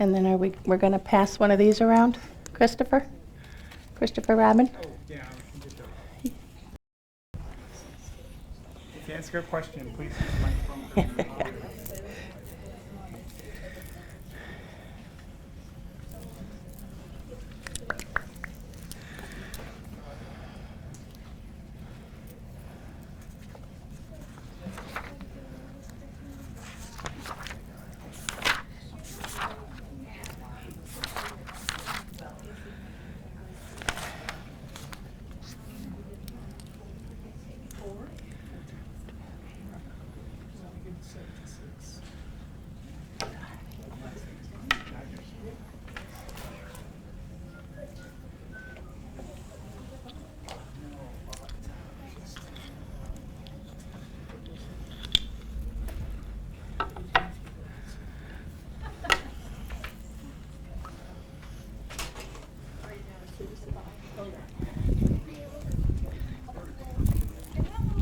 And then we're going to pass one of these around, Christopher Robin. Oh, yeah, we can get those. To answer your question, please use the microphone.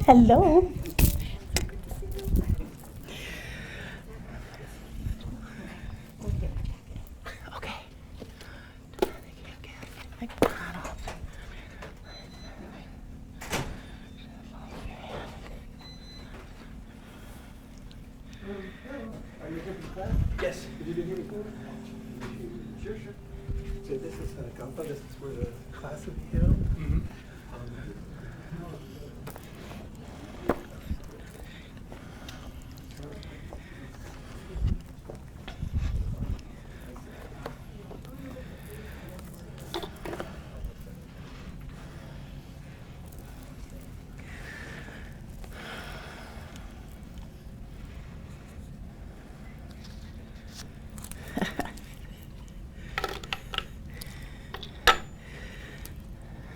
Hello. Okay. Are you here for the class? Yes. Did you do here before? Sure. So this is Kadampa. This is where the class will be held. Mm-hmm.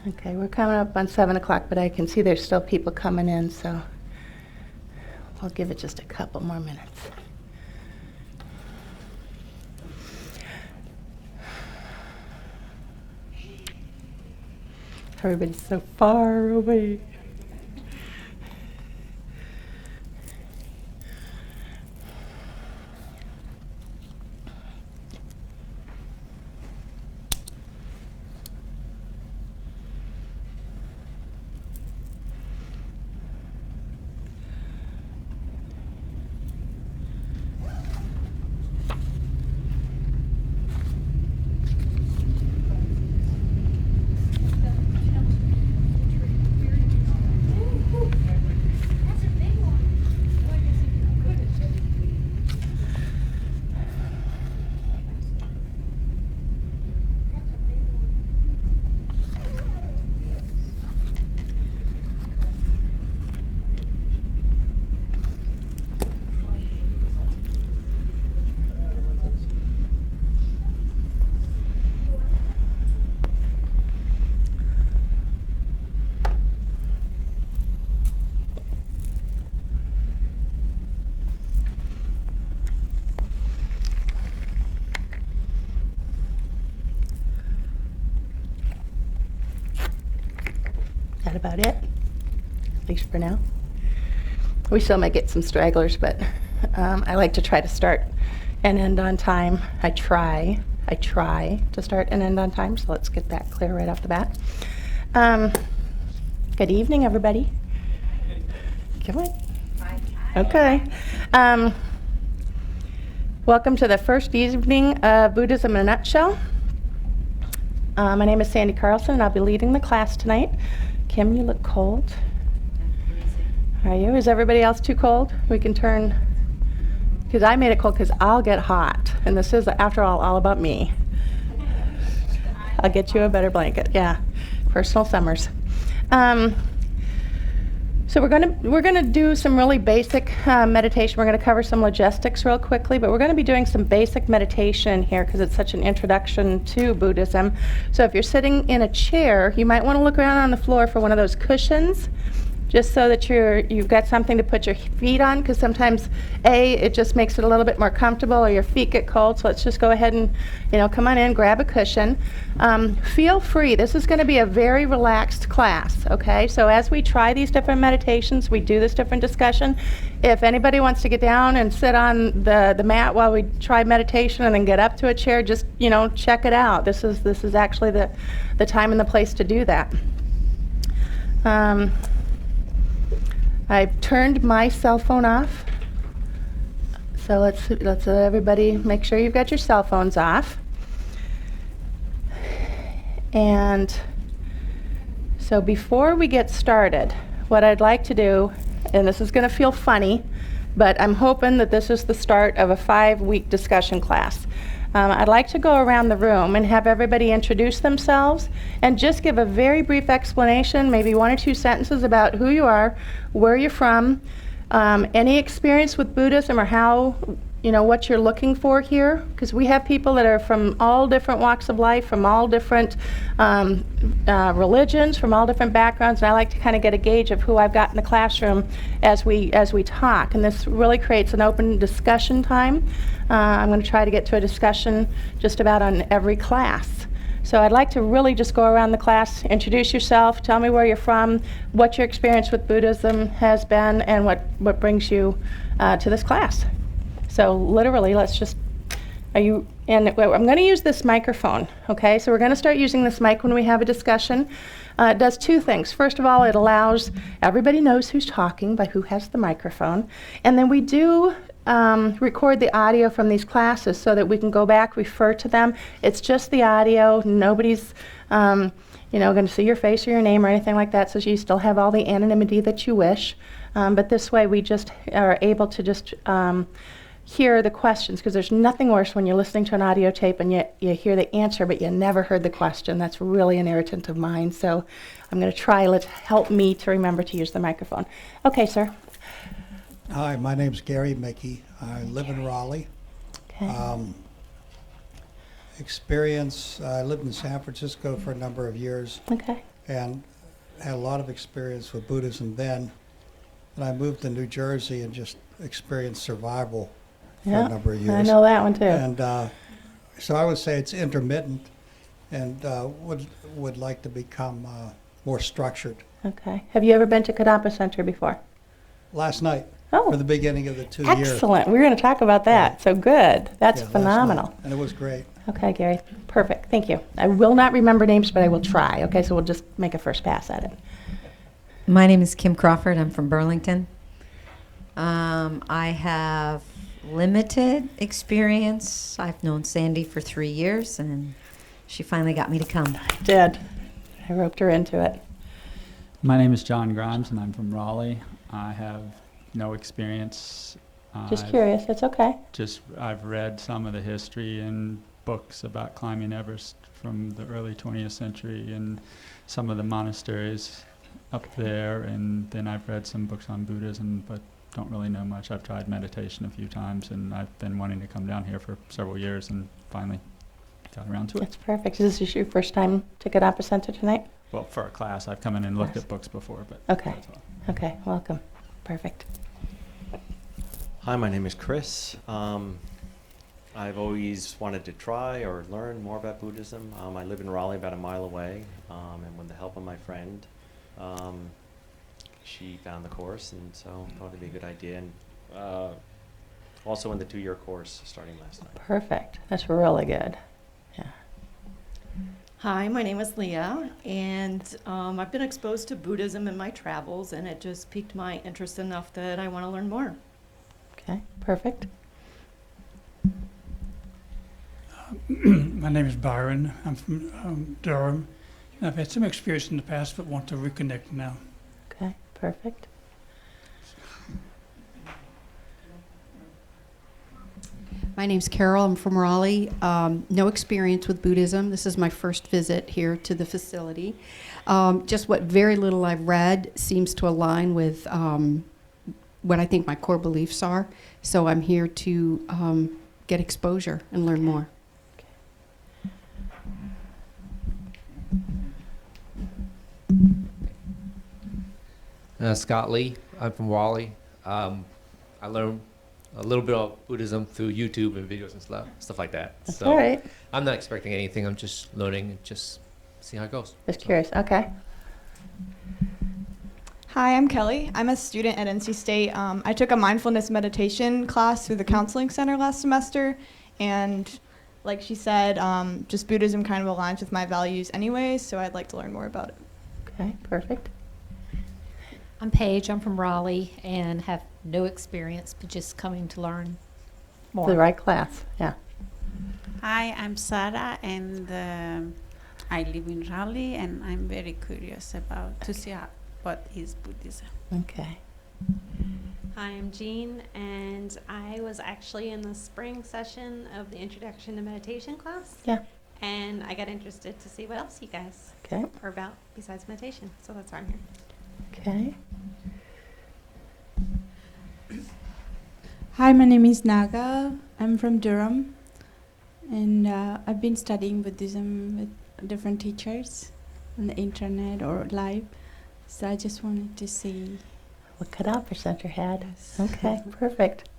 Okay, we're coming up on 7 o'clock, but I can see there's still people coming in, so I'll give it just a couple more minutes. Everybody's so far away. That about it, at least for now. We still might get some stragglers, but I like to try to start and end on time. I try to start and end on time, so let's get that clear right off the bat. Good evening, everybody. Come on. Okay. Welcome to the first evening of Buddhism in a Nutshell. My name is Sandy Carlson, and I'll be leading the class tonight. Kim, you look cold. Are you? Is everybody else too cold? We can turn, because I made it cold because I'll get hot. And this is, after all about me. I'll get you a better blanket. Yeah, personal summers. So we're gonna do some really basic meditation. We're gonna cover some logistics real quickly, but we're gonna be doing some basic meditation here because it's such an introduction to Buddhism. So if you're sitting in a chair, you might want to look around on the floor for one of those cushions. just so that you've got something to put your feet on, because sometimes, it just makes it a little bit more comfortable, or your feet get cold. So let's just go ahead and, come on in, grab a cushion. Feel free. This is going to be a very relaxed class, okay? So as we try these different meditations, we do this different discussion. If anybody wants to get down and sit on the mat while we try meditation and then get up to a chair, just, check it out. This is actually the time and the place to do that. I've turned my cell phone off. So let's let everybody make sure you've got your cell phones off. And so before we get started, what I'd like to do, and this is going to feel funny, but I'm hoping that this is the start of a 5-week discussion class. I'd like to go around the room and have everybody introduce themselves and just give a very brief explanation, maybe 1 or 2 sentences about who you are, where you're from, any experience with Buddhism, or how, what you're looking for here, because we have people that are from all different walks of life, from all different religions, from all different backgrounds, and I like to kind of get a gauge of who I've got in the classroom as we talk, and this really creates an open discussion time. I'm going to try to get to a discussion just about on every class. So I'd like to really just go around the class, introduce yourself, tell me where you're from, what your experience with Buddhism has been, and what brings you to this class. So literally, I'm going to use this microphone, okay? So we're going to start using this mic when we have a discussion. It does 2 things. First of all, it allows everybody knows who's talking by who has the microphone. And then we do record the audio from these classes so that we can go back, refer to them. It's just the audio. Nobody's going to see your face or your name or anything like that, so you still have all the anonymity that you wish. But this way we just are able to just hear the questions, because there's nothing worse when you're listening to an audio tape and you hear the answer but you never heard the question. That's really an irritant of mine. So I'm going to try. Let's help me to remember to use the microphone. Okay, sir. Hi, my name's Gary Mickey. I live in Raleigh. Okay. I lived in San Francisco for a number of years Okay. and had a lot of experience with Buddhism then. And I moved to New Jersey and just experienced survival for a number of years. I know that one too. And so I would say it's intermittent, and would like to become more structured. Okay. Have you ever been to Kadampa Center before? Last night, Oh, for the beginning of the 2 years. excellent. We're going to talk about that. So good. That's Yeah, last phenomenal. night. And it was great. Okay, Gary. Perfect. Thank you. I will not remember names, but I will try. Okay, so we'll just make a first pass at it. My name is Kim Crawford. I'm from Burlington. I have limited experience. I've known Sandy for 3 years, and she finally got me to come. I did. I roped her into it. My name is John Grimes, and I'm from Raleigh. I have no experience. Just curious. It's okay. I've read some of the history in books about climbing Everest from the early 20th century and some of the monasteries up there, and then I've read some books on Buddhism, but don't really know much. I've tried meditation a few times, and I've been wanting to come down here for several years, and finally got around to it. That's perfect. Is this your first time to Kadampa Center tonight? Well, for a class, I've come in and looked Class. at books before, but Okay. that's all. Okay, welcome. Perfect. Hi, my name is Chris. I've always wanted to try or learn more about Buddhism. I live in Raleigh, about a mile away, and with the help of my friend, she found the course, and so thought it'd be a good idea. And also in the 2-year course starting last night. Perfect. That's really good. Yeah. Hi, my name is Leah, and I've been exposed to Buddhism in my travels, and it just piqued my interest enough that I want to learn more. Okay, perfect. My name is Byron. I'm from Durham. And I've had some experience in the past, but want to reconnect now. Okay, perfect. My name's Carol. I'm from Raleigh. No experience with Buddhism. This is my first visit here to the facility. Just what very little I've read seems to align with what I think my core beliefs are. So I'm here to get exposure and learn more. Scott Lee. I'm from Raleigh. I learned a little bit of Buddhism through YouTube and videos and stuff like that. That's So all right. I'm not expecting anything. I'm just learning and just see how it goes. Just curious. Okay. Hi, I'm Kelly. I'm a student at NC State. I took a mindfulness meditation class through the counseling center last semester, and like she said, just Buddhism kind of aligns with my values anyway, so I'd like to learn more about it. Okay, perfect. I'm Paige. I'm from Raleigh and have no experience, but just coming to learn more. The right class, yeah. Hi, I'm Sarah, and I live in Raleigh, and I'm very curious to see what is Buddhism. Okay. Hi, I'm Jean, and I was actually in the spring session of the Introduction to Meditation class. Yeah. And I got interested to see what else you guys Okay. are about besides meditation. So that's why I'm here. Okay. Hi, my name is Naga. I'm from Durham, and I've been studying Buddhism with different teachers on the internet or live. So I just wanted to see what Kadampa Center had. Okay, perfect.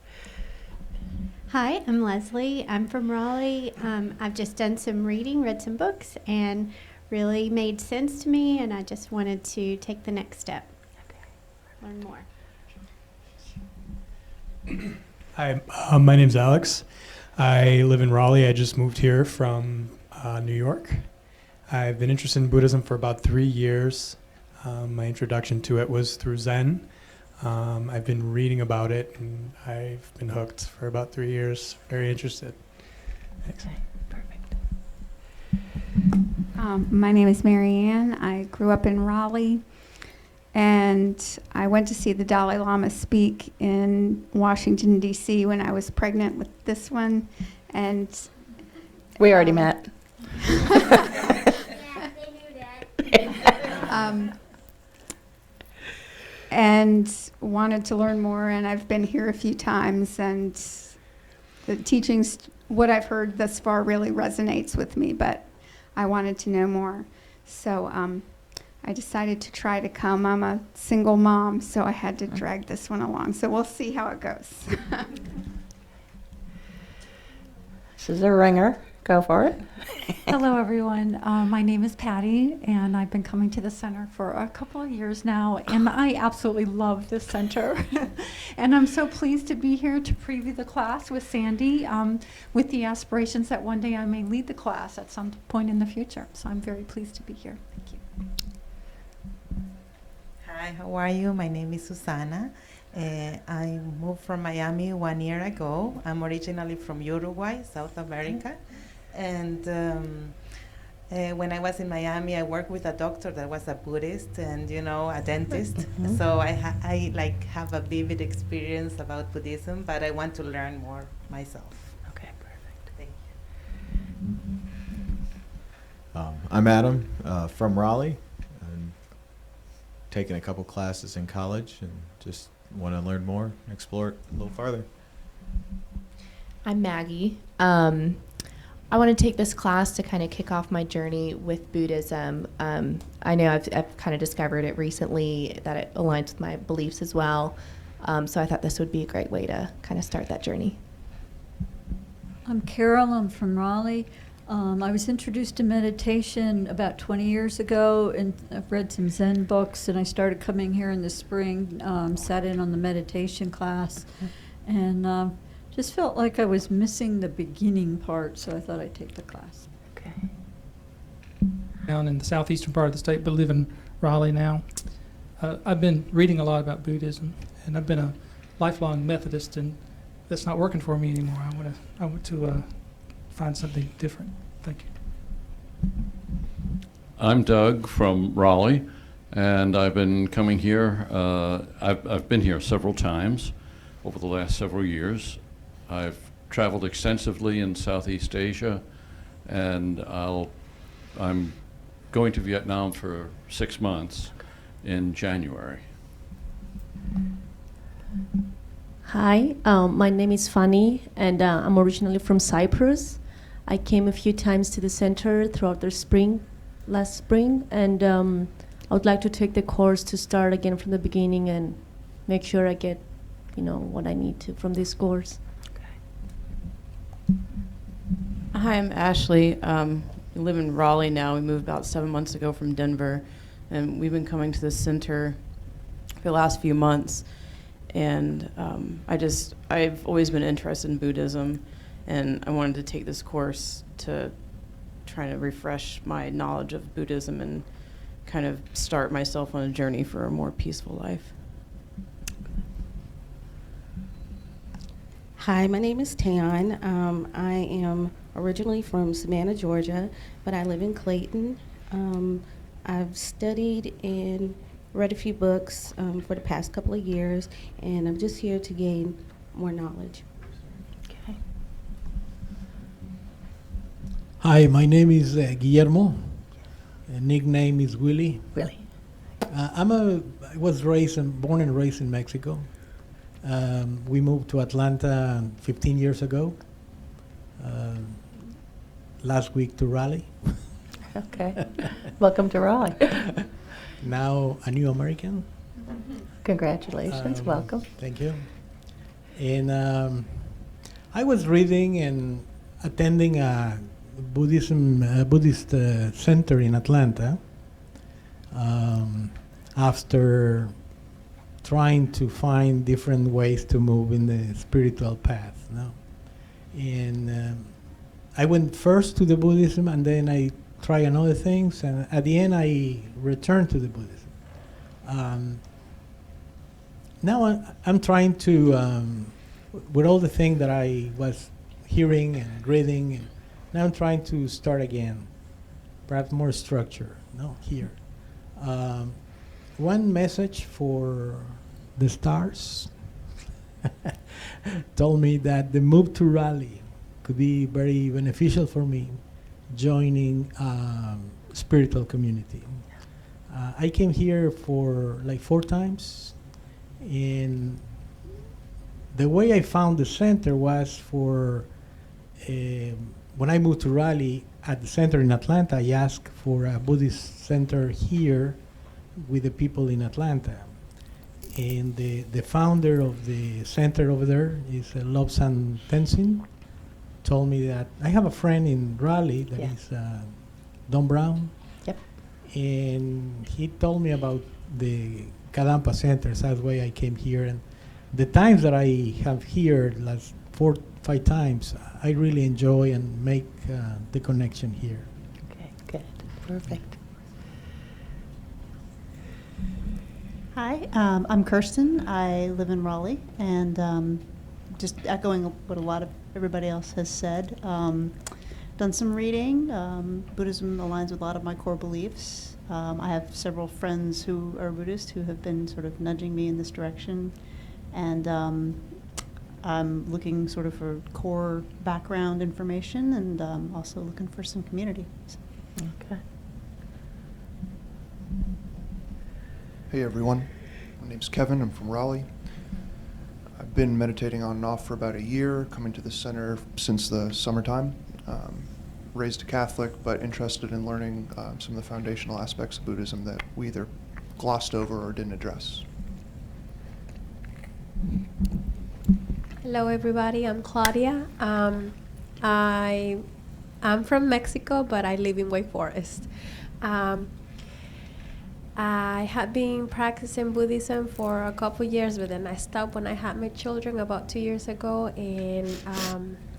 Hi, I'm Leslie. I'm from Raleigh. I've just done some reading, read some books, and really made sense to me, and I just wanted to take the next step. Learn more. Hi, my name's Alex. I live in Raleigh. I just moved here from New York. I've been interested in Buddhism for about 3 years. My introduction to it was through Zen. I've been reading about it, and I've been hooked for about 3 years. Very interested. Thanks. Okay, perfect. My name is Marianne. I grew up in Raleigh, and I went to see the Dalai Lama speak in Washington, D.C. when I was pregnant with this one, and we already met. And wanted to learn more, and I've been here a few times, and the teachings, what I've heard thus far really resonates with me, but I wanted to know more. So I decided to try to come. I'm a single mom, so I had to drag this one along. So we'll see how it goes. This is a ringer. Go for it. Hello, everyone. My name is Patty, and I've been coming to the center for a couple of years now, and I absolutely love this center. And I'm so pleased to be here to preview the class with Sandy, with the aspirations that one day I may lead the class at some point in the future. So I'm very pleased to be here. Thank you. Hi, how are you? My name is Susana. I moved from Miami 1 year ago. I'm originally from Uruguay, South America. And when I was in Miami, I worked with a doctor that was a Buddhist and, you know, a dentist. Mm-hmm. So I have a vivid experience about Buddhism, but I want to learn more myself. Okay, perfect. Thank you. I'm Adam from Raleigh. I'm taking a couple classes in college and just want to learn more, explore it a little farther. I'm Maggie. I want to take this class to kind of kick off my journey with Buddhism. I know I've kind of discovered it recently that it aligns with my beliefs as well. So I thought this would be a great way to kind of start that journey. I'm Carol. I'm from Raleigh. I was introduced to meditation about 20 years ago, and I've read some Zen books, and I started coming here in the spring, sat in on the meditation class, and just felt like I was missing the beginning part, so I thought I'd take the class. Okay. Down in the southeastern part of the state, but live in Raleigh now. I've been reading a lot about Buddhism, and I've been a lifelong Methodist, and that's not working for me anymore. I want to find something different. Thank you. I'm Doug from Raleigh, and I've been coming here. I've been here several times over the last several years. I've traveled extensively in Southeast Asia, and I'm going to Vietnam for 6 months in January. Hi, my name is Fanny, and I'm originally from Cyprus. I came a few times to the center throughout the last spring, and I would like to take the course to start again from the beginning and make sure I get, what I need to from this course. Hi, I'm Ashley. We live in Raleigh now. We moved about 7 months ago from Denver, and we've been coming to the center for the last few months. And I've always been interested in Buddhism, and I wanted to take this course to try to refresh my knowledge of Buddhism and kind of start myself on a journey for a more peaceful life. Hi, my name is Tayon. I am originally from Savannah, Georgia, but I live in Clayton. I've studied and read a few books for the past couple of years, and I'm just here to gain more knowledge. Okay. Hi, my name is Guillermo. Nickname is Willie. Willie. I was born and raised in Mexico. We moved to Atlanta 15 years ago. Last week to Raleigh. Okay. Welcome to Raleigh. Now a new American. Congratulations. Welcome. Thank you. And I was reading and attending a Buddhist center in Atlanta after trying to find different ways to move in the spiritual path. And I went first to the Buddhism, and then I tried another things, and at the end I returned to the Buddhism. Now I'm trying to, with all the things that I was hearing and reading, and now I'm trying to start again, perhaps more structure. Here. One message for the stars told me that the move to Raleigh could be very beneficial for me, joining spiritual community. I came here for like 4 times, and the way I found the center was for when I moved to Raleigh at the center in Atlanta, I asked for a Buddhist center here with the people in Atlanta. And the founder of the center over there is Lobsang Tenzin. Told me that I have a friend in Raleigh that is Don Brown. Yep. And he told me about the Kadampa centers. That's why I came here. And the times that I have here, last 4, 5 times, I really enjoy and make the connection here. Okay, good. Perfect. Hi, I'm Kirsten. I live in Raleigh, and just echoing what a lot of everybody else has said. Done some reading. Buddhism aligns with a lot of my core beliefs. I have several friends who are Buddhist who have been sort of nudging me in this direction, and I'm looking sort of for core background information, and also looking for some community. So. Okay. Hey everyone, my name's Kevin, I'm from Raleigh. I've been meditating on and off for about a year, coming to the center since the summertime. Raised a Catholic, but interested in learning some of the foundational aspects of Buddhism that we either glossed over or didn't address. Hello everybody, I'm Claudia. I'm from Mexico, but I live in Wake Forest. I had been practicing Buddhism for a couple years, but then I stopped when I had my children about 2 years ago. And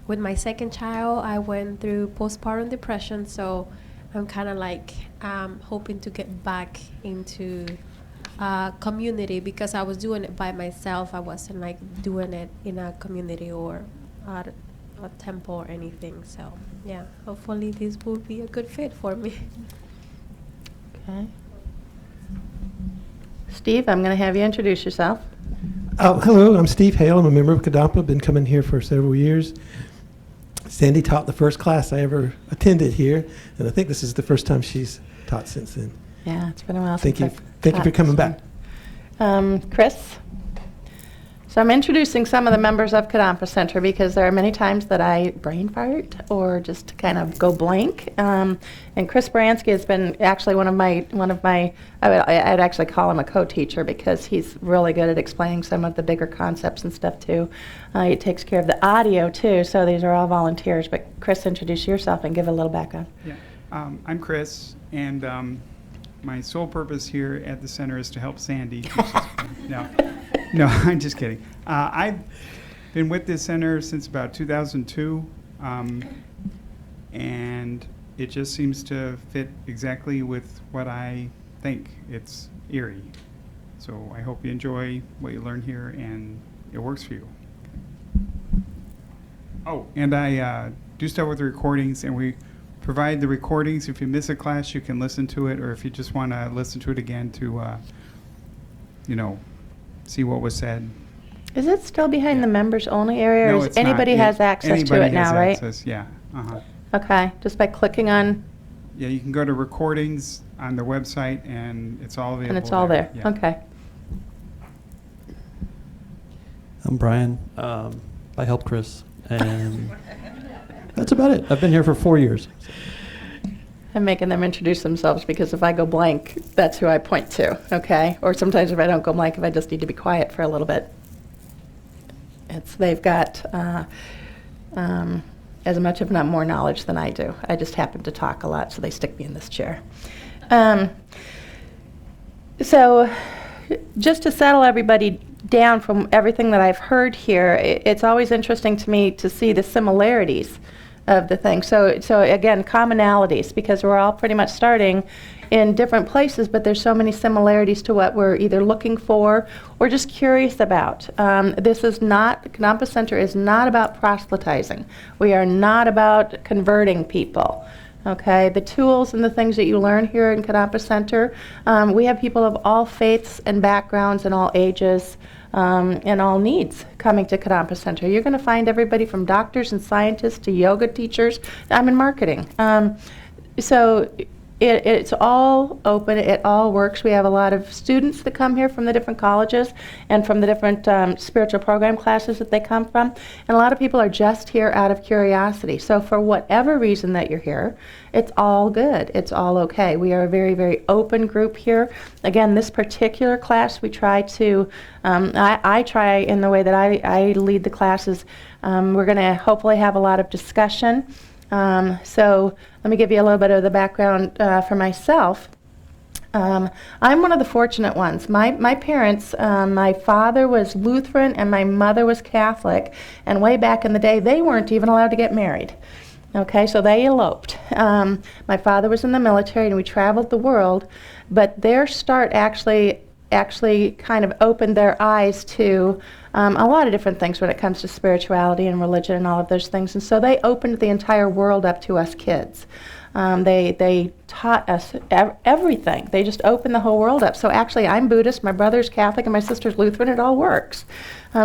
with my second child, I went through postpartum depression, so I'm kind of like hoping to get back into community, because I was doing it by myself. I wasn't like doing it in a community or at a temple or anything. So yeah, hopefully this will be a good fit for me. Okay. Steve, I'm going to have you introduce yourself. Hello, I'm Steve Hale. I'm a member of Kadampa. I've been coming here for several years. Sandy taught the first class I ever attended here, and I think this is the first time she's taught since then. Yeah, it's been a while. Thank you for coming back. Chris. So I'm introducing some of the members of Kadampa Center because there are many times that I brain fart or just kind of go blank. And Chris Baranski has been actually one of my I'd actually call him a co-teacher because he's really good at explaining some of the bigger concepts and stuff too. He takes care of the audio too, so these are all volunteers. But Chris, introduce yourself and give a little background. Yeah, I'm Chris, and my sole purpose here at the center is to help Sandy. No, I'm just kidding. I've been with this center since about 2002, and it just seems to fit exactly with what I think. It's eerie. So I hope you enjoy what you learn here and it works for you. Oh, and I do stuff with the recordings, and we provide the recordings. If you miss a class, you can listen to it, or if you just want to listen to it again to, see what was said. Is it still behind the members only area, No, or is it's not. anybody has access to it now, right? Access, yeah. Uh-huh. Okay, just by clicking on, Yeah, you can go to recordings on the website, and it's all available. and it's all there. Yeah. Okay. I'm Brian. I help Chris, and that's about it. I've been here for 4 years. I'm making them introduce themselves because if I go blank, that's who I point to, okay? Or sometimes if I don't go blank, if I just need to be quiet for a little bit. They've got as much, if not more, knowledge than I do. I just happen to talk a lot, so they stick me in this chair. So just to settle everybody down from everything that I've heard here, it's always interesting to me to see the similarities of the thing. So again, commonalities, because we're all pretty much starting in different places, but there's so many similarities to what we're either looking for or just curious about. Kadampa Center is not about proselytizing. We are not about converting people. Okay, the tools and the things that you learn here in Kadampa Center, we have people of all faiths and backgrounds and all ages and all needs coming to Kadampa Center. You're going to find everybody from doctors and scientists to yoga teachers. I'm in marketing. So it's all open. It all works. We have a lot of students that come here from the different colleges and from the different spiritual program classes that they come from. And a lot of people are just here out of curiosity. So for whatever reason that you're here, it's all good. It's all okay. We are a very, very open group here. Again, this particular class, we try to, I try in the way that I lead the classes. We're going to hopefully have a lot of discussion. So let me give you a little bit of the background for myself. I'm one of the fortunate ones. My parents, my father was Lutheran and my mother was Catholic, and way back in the day, they weren't even allowed to get married. Okay, so they eloped. My father was in the military and we traveled the world, but their start actually kind of opened their eyes to a lot of different things when it comes to spirituality and religion and all of those things. And so they opened the entire world up to us kids. They taught us everything. They just opened the whole world up. So actually, I'm Buddhist, my brother's Catholic, and my sister's Lutheran. It all works.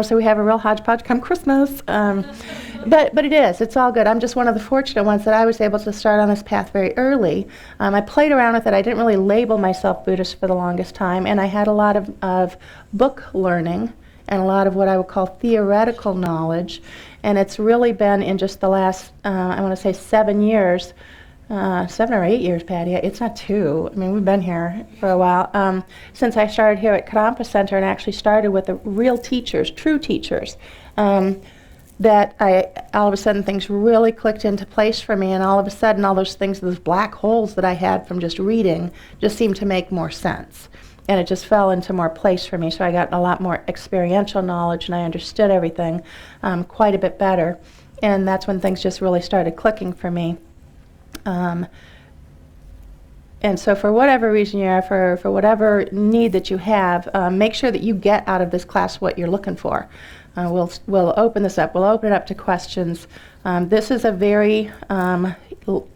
So we have a real hodgepodge come Christmas. But it's all good. I'm just one of the fortunate ones that I was able to start on this path very early. I played around with it. I didn't really label myself Buddhist for the longest time, and I had a lot of book learning and a lot of what I would call theoretical knowledge. And it's really been in just the last, I want to say 7 years, 7 or 8 years, Patty. It's not 2. I mean, we've been here for a while. Since I started here at Kadampa Center and actually started with the real teachers, true teachers, that all of a sudden things really clicked into place for me, and all of a sudden all those things, those black holes that I had from just reading, just seemed to make more sense. And it just fell into more place for me. So I got a lot more experiential knowledge and I understood everything quite a bit better. And that's when things just really started clicking for me. And so for whatever reason you're for whatever need that you have, make sure that you get out of this class what you're looking for. We'll open this up. We'll open it up to questions. This is a very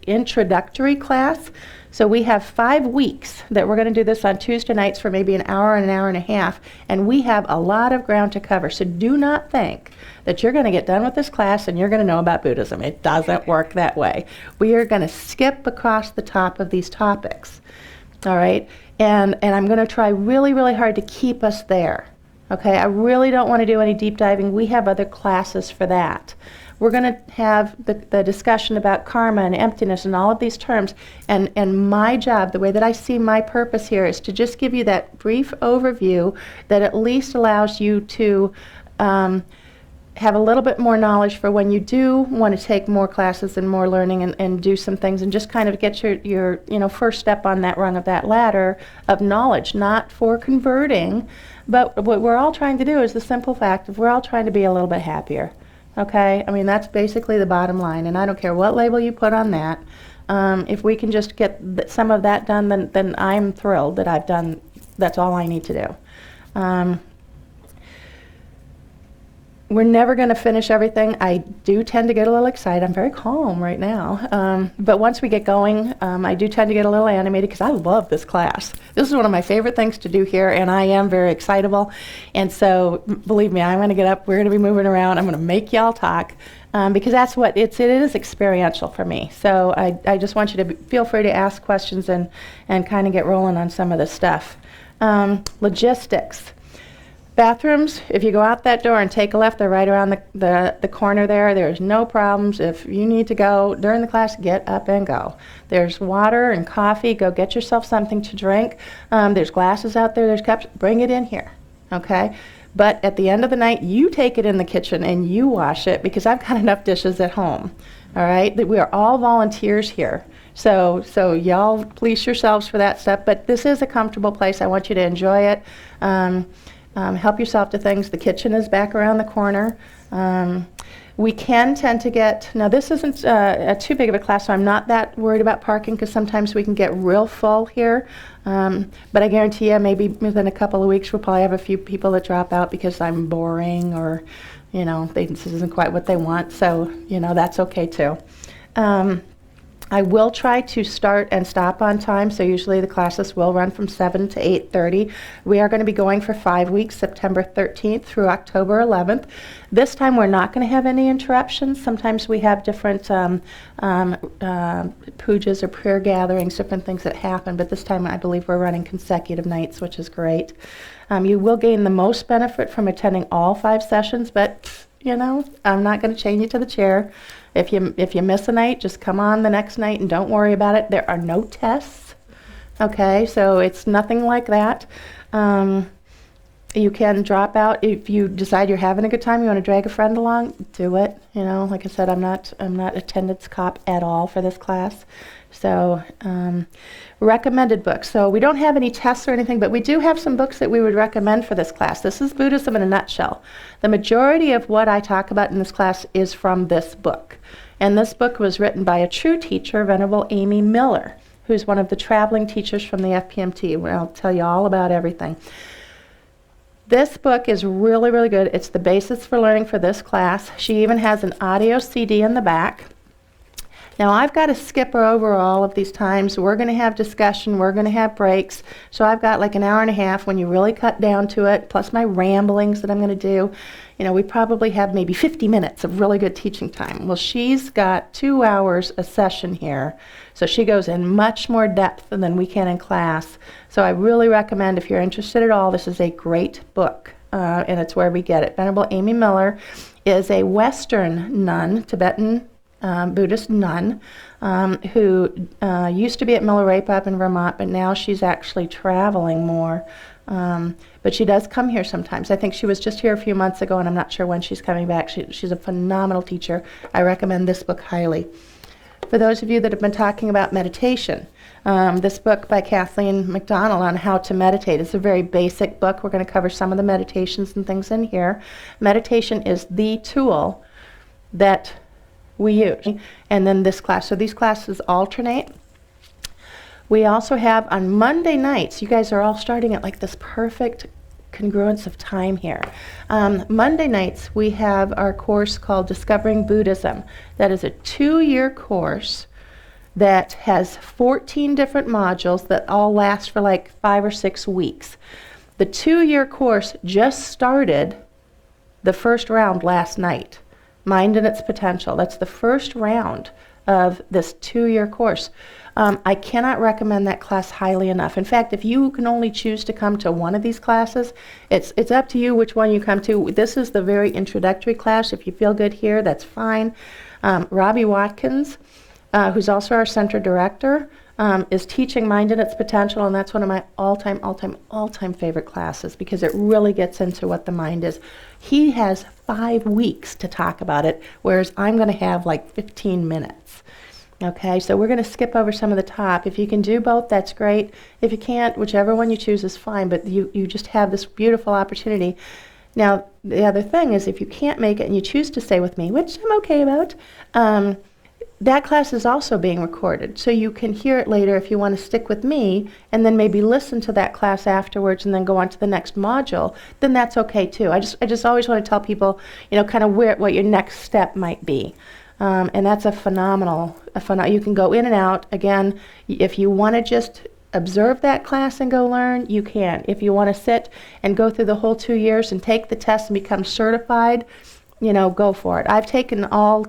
introductory class. So we have 5 weeks that we're going to do this on Tuesday nights for maybe an hour and a half, and we have a lot of ground to cover. So do not think that you're going to get done with this class and you're going to know about Buddhism. It doesn't work that way. We are going to skip across the top of these topics, all right? And I'm going to try really, really hard to keep us there, Okay, I really don't want to do any deep diving. We have other classes for that. We're going to have the discussion about karma and emptiness and all of these terms. And my job, the way that I see my purpose here, is to just give you that brief overview that at least allows you to have a little bit more knowledge for when you do want to take more classes and more learning and do some things, and just kind of get your first step on that rung of that ladder of knowledge, not for converting, but what we're all trying to do is the simple fact of we're all trying to be a little bit happier. Okay? I mean, that's basically the bottom line, and I don't care what label you put on that. If we can just get some of that done, then I'm thrilled that I've done, that's all I need to do. We're never going to finish everything. I do tend to get a little excited. I'm very calm right now. But once we get going, I do tend to get a little animated because I love this class. This is one of my favorite things to do here, and I am very excitable. And so, believe me, I'm going to get up. We're going to be moving around. I'm going to make y'all talk because that's what it is experiential for me. So I just want you to feel free to ask questions and kind of get rolling on some of this stuff. Logistics. Bathrooms, if you go out that door and take a left, they're right around the corner there. There's no problems. If you need to go during the class, get up and go. There's water and coffee. Go get yourself something to drink. There's glasses out there. There's cups. Bring it in here, okay? But at the end of the night, you take it in the kitchen and you wash it because I've got enough dishes at home, all right? That we are all volunteers here. So y'all police yourselves for that stuff. But this is a comfortable place. I want you to enjoy it. Help yourself to things. The kitchen is back around the corner. We can tend to get, now this isn't too big of a class, so I'm not that worried about parking because sometimes we can get real full here. But I guarantee you maybe within a couple of weeks we'll probably have a few people that drop out because I'm boring or, this isn't quite what they want. So, that's okay too. I will try to start and stop on time, so usually the classes will run from 7 to 8:30. We are going to be going for 5 weeks, September 13th through October 11th. This time we're not going to have any interruptions. Sometimes we have different pujas or prayer gatherings, different things that happen, but this time I believe we're running consecutive nights, which is great. You will gain the most benefit from attending all 5 sessions, but I'm not going to chain you to the chair. If you miss a night, just come on the next night and don't worry about it. There are no tests, okay? So it's nothing like that. You can drop out if you decide you're having a good time. You want to drag a friend along, do it. Like I said, I'm not attendance cop at all for this class. So recommended books. So we don't have any tests or anything, but we do have some books that we would recommend for this class. This is Buddhism in a Nutshell. The majority of what I talk about in this class is from this book. And this book was written by a true teacher, Venerable Amy Miller, who's one of the traveling teachers from the FPMT, where I'll tell you all about everything. This book is really, really good. It's the basis for learning for this class. She even has an audio CD in the back. Now, I've got to skip over all of these times. We're going to have discussion. We're going to have breaks. So I've got like an hour and a half when you really cut down to it, plus my ramblings that I'm going to do. We probably have maybe 50 minutes of really good teaching time. Well, she's got 2 hours a session here. So she goes in much more depth than we can in class. So I really recommend, if you're interested at all, this is a great book. And it's where we get it. Venerable Amy Miller is a Western nun, Tibetan Buddhist nun, who used to be at Milarepa up in Vermont, but now she's actually traveling more. But she does come here sometimes. I think she was just here a few months ago, and I'm not sure when she's coming back. She's a phenomenal teacher. I recommend this book highly. For those of you that have been talking about meditation, this book by Kathleen McDonald on how to meditate is a very basic book. We're going to cover some of the meditations and things in here. Meditation is the tool that we use. And then this class. So these classes alternate. We also have on Monday nights, you guys are all starting at like this perfect congruence of time here. Monday nights, we have our course called Discovering Buddhism. That is a 2-year course that has 14 different modules that all last for like 5 or 6 weeks. The 2-year course just started the first round last night. Mind and Its Potential. That's the first round of this 2-year course. I cannot recommend that class highly enough. In fact, if you can only choose to come to one of these classes, it's up to you which one you come to. This is the very introductory class. If you feel good here, that's fine. Robbie Watkins, who's also our center director, is teaching Mind and Its Potential, and that's one of my all-time favorite classes because it really gets into what the mind is. He has 5 weeks to talk about it, whereas I'm going to have like 15 minutes. Okay, so we're going to skip over some of the top. If you can do both, that's great. If you can't, whichever one you choose is fine, but you just have this beautiful opportunity. Now, the other thing is if you can't make it and you choose to stay with me, which I'm okay about, that class is also being recorded. So you can hear it later if you want to stick with me and then maybe listen to that class afterwards and then go on to the next module, then that's okay too. I just always want to tell people, kind of what your next step might be. And that's a phenomenal, you can go in and out. Again, if you want to just observe that class and go learn, you can. If you want to sit and go through the whole 2 years and take the test and become certified, go for it. I've taken all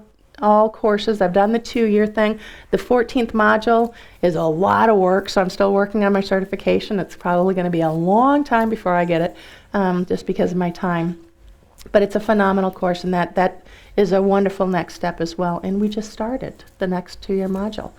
courses. I've done the 2-year thing. The 14th module is a lot of work, so I'm still working on my certification. It's probably going to be a long time before I get it, just because of my time. But it's a phenomenal course, and that is a wonderful next step as well. And we just started the next 2-year module.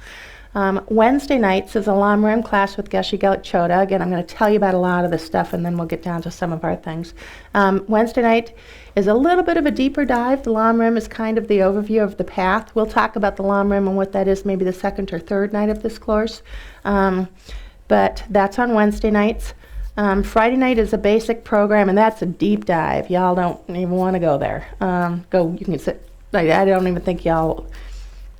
Wednesday nights is a Lam class with Geshe Gelik Choda. Again, I'm going to tell you about a lot of this stuff, and then we'll get down to some of our things. Wednesday night is a little bit of a deeper dive. The Lam is kind of the overview of the path. We'll talk about the Lam and what that is maybe the second or third night of this course. But that's on Wednesday nights. Friday night is a basic program, and that's a deep dive. Y'all don't even want to go there. You can sit. I don't even think y'all.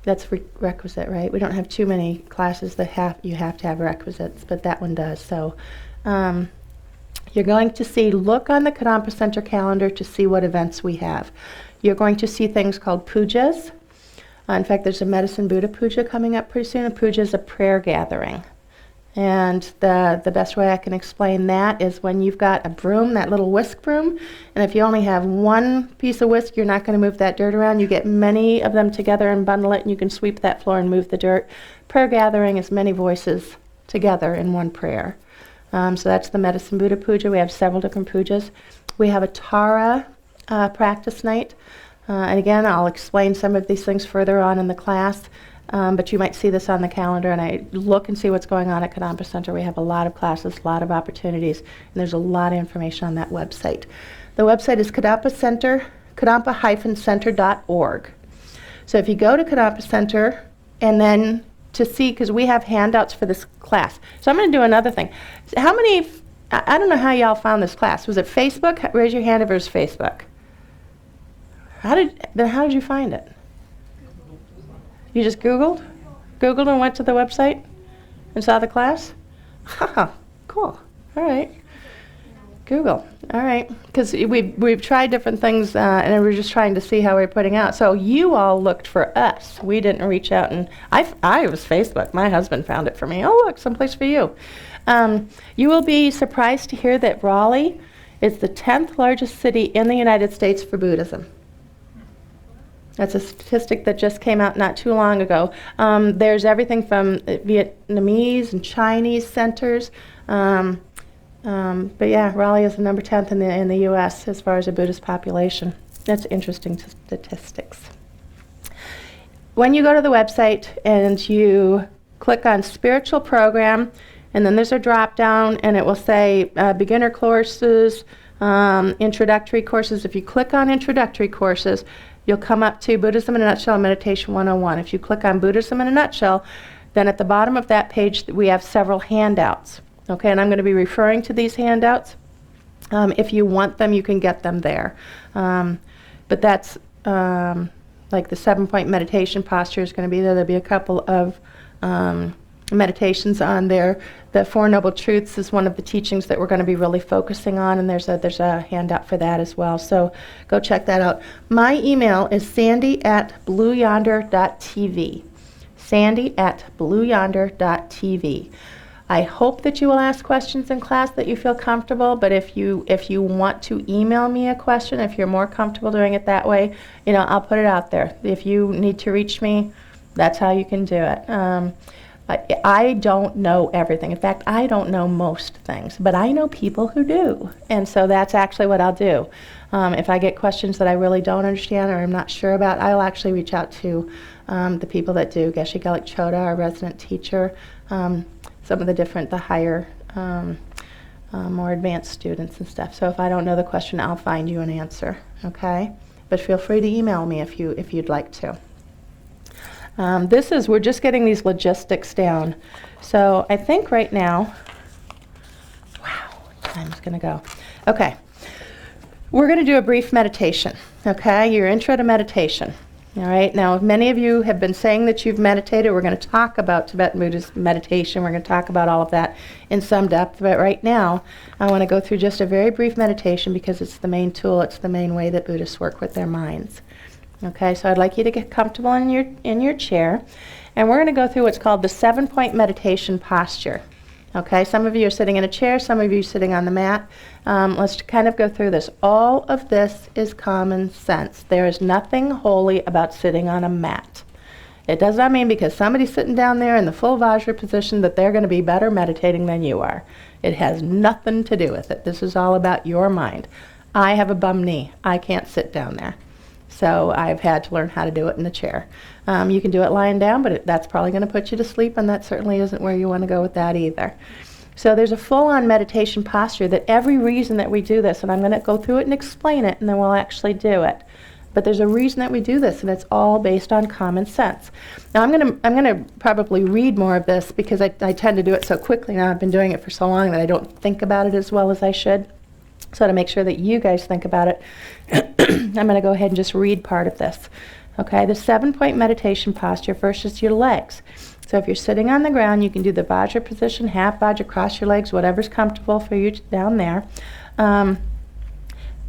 That's requisite, right? We don't have too many classes that you have to have requisites, but that one does. So you're going to look on the Kadampa Center calendar to see what events we have. You're going to see things called pujas. In fact, there's a Medicine Buddha puja coming up pretty soon. A puja is a prayer gathering. And the best way I can explain that is when you've got a broom, that little whisk broom, and if you only have one piece of whisk, you're not going to move that dirt around. You get many of them together and bundle it, and you can sweep that floor and move the dirt. Prayer gathering is many voices together in one prayer. So that's the Medicine Buddha puja. We have several different pujas. We have a Tara practice night. And again, I'll explain some of these things further on in the class. But you might see this on the calendar, and I look and see what's going on at Kadampa Center. We have a lot of classes, a lot of opportunities, and there's a lot of information on that website. The website is kadampa-center.org. So if you go to Kadampa Center, and then to see, because we have handouts for this class. So I'm going to do another thing. How many, I don't know how y'all found this class. Was it Facebook? Raise your hand if it was Facebook. How did you find it? You just Googled? Googled and went to the website and saw the class? Haha, cool. All right. Google. All right. Because we've tried different things, and we're just trying to see how we're putting out. So you all looked for us. We didn't reach out, and I was Facebook. My husband found it for me. Oh, look, someplace for you. You will be surprised to hear that Raleigh is the 10th largest city in the United States for Buddhism. That's a statistic that just came out not too long ago. There's everything from Vietnamese and Chinese centers. But yeah, Raleigh is the number 10th in the U.S. as far as a Buddhist population. That's interesting statistics. When you go to the website and you click on Spiritual Program, and then there's a drop-down, and it will say Beginner Courses, Introductory Courses. If you click on Introductory Courses, you'll come up to Buddhism in a Nutshell, Meditation 101. If you click on Buddhism in a Nutshell, then at the bottom of that page we have several handouts. Okay, and I'm going to be referring to these handouts. If you want them, you can get them there. But that's like the 7-point meditation posture is going to be there. There'll be a couple of meditations on there. The Four Noble Truths is one of the teachings that we're going to be really focusing on, and there's a handout for that as well. So go check that out. My email is sandy@blueyonder.tv. sandy@blueyonder.tv. I hope that you will ask questions in class that you feel comfortable, but if you want to email me a question, if you're more comfortable doing it that way, I'll put it out there. If you need to reach me, That's how you can do it. I don't know everything. In fact, I don't know most things, but I know people who do. And so that's actually what I'll do. If I get questions that I really don't understand or I'm not sure about, I'll actually reach out to the people that do. Geshe Gelik Choda, our resident teacher, some of the higher, more advanced students and stuff. So if I don't know the question, I'll find you an answer, okay? But feel free to email me if you'd like to. We're just getting these logistics down. So I think right now, wow, time's gonna go. Okay, we're gonna do a brief meditation, okay? Your intro to meditation, all right? Now, many of you have been saying that you've meditated. We're gonna talk about Tibetan Buddhist meditation. We're gonna talk about all of that in some depth, but right now, I wanna go through just a very brief meditation because it's the main tool, it's the main way that Buddhists work with their minds. Okay, so I'd like you to get comfortable in your chair, and we're going to go through what's called the 7-point meditation posture. Okay, some of you are sitting in a chair, some of you are sitting on the mat. Let's kind of go through this. All of this is common sense. There is nothing holy about sitting on a mat. It does not mean because somebody's sitting down there in the full Vajra position that they're going to be better meditating than you are. It has nothing to do with it. This is all about your mind. I have a bum knee. I can't sit down there. So I've had to learn how to do it in the chair. You can do it lying down, but that's probably going to put you to sleep, and that certainly isn't where you want to go with that either. So there's a full-on meditation posture that every reason that we do this, and I'm going to go through it and explain it, and then we'll actually do it. But there's a reason that we do this, and it's all based on common sense. Now I'm going to probably read more of this because I tend to do it so quickly now. I've been doing it for so long that I don't think about it as well as I should. So to make sure that you guys think about it, I'm going to go ahead and just read part of this. Okay, the 7-point meditation posture, first is your legs. So if you're sitting on the ground, you can do the Vajra position, half Vajra, cross your legs, whatever's comfortable for you down there.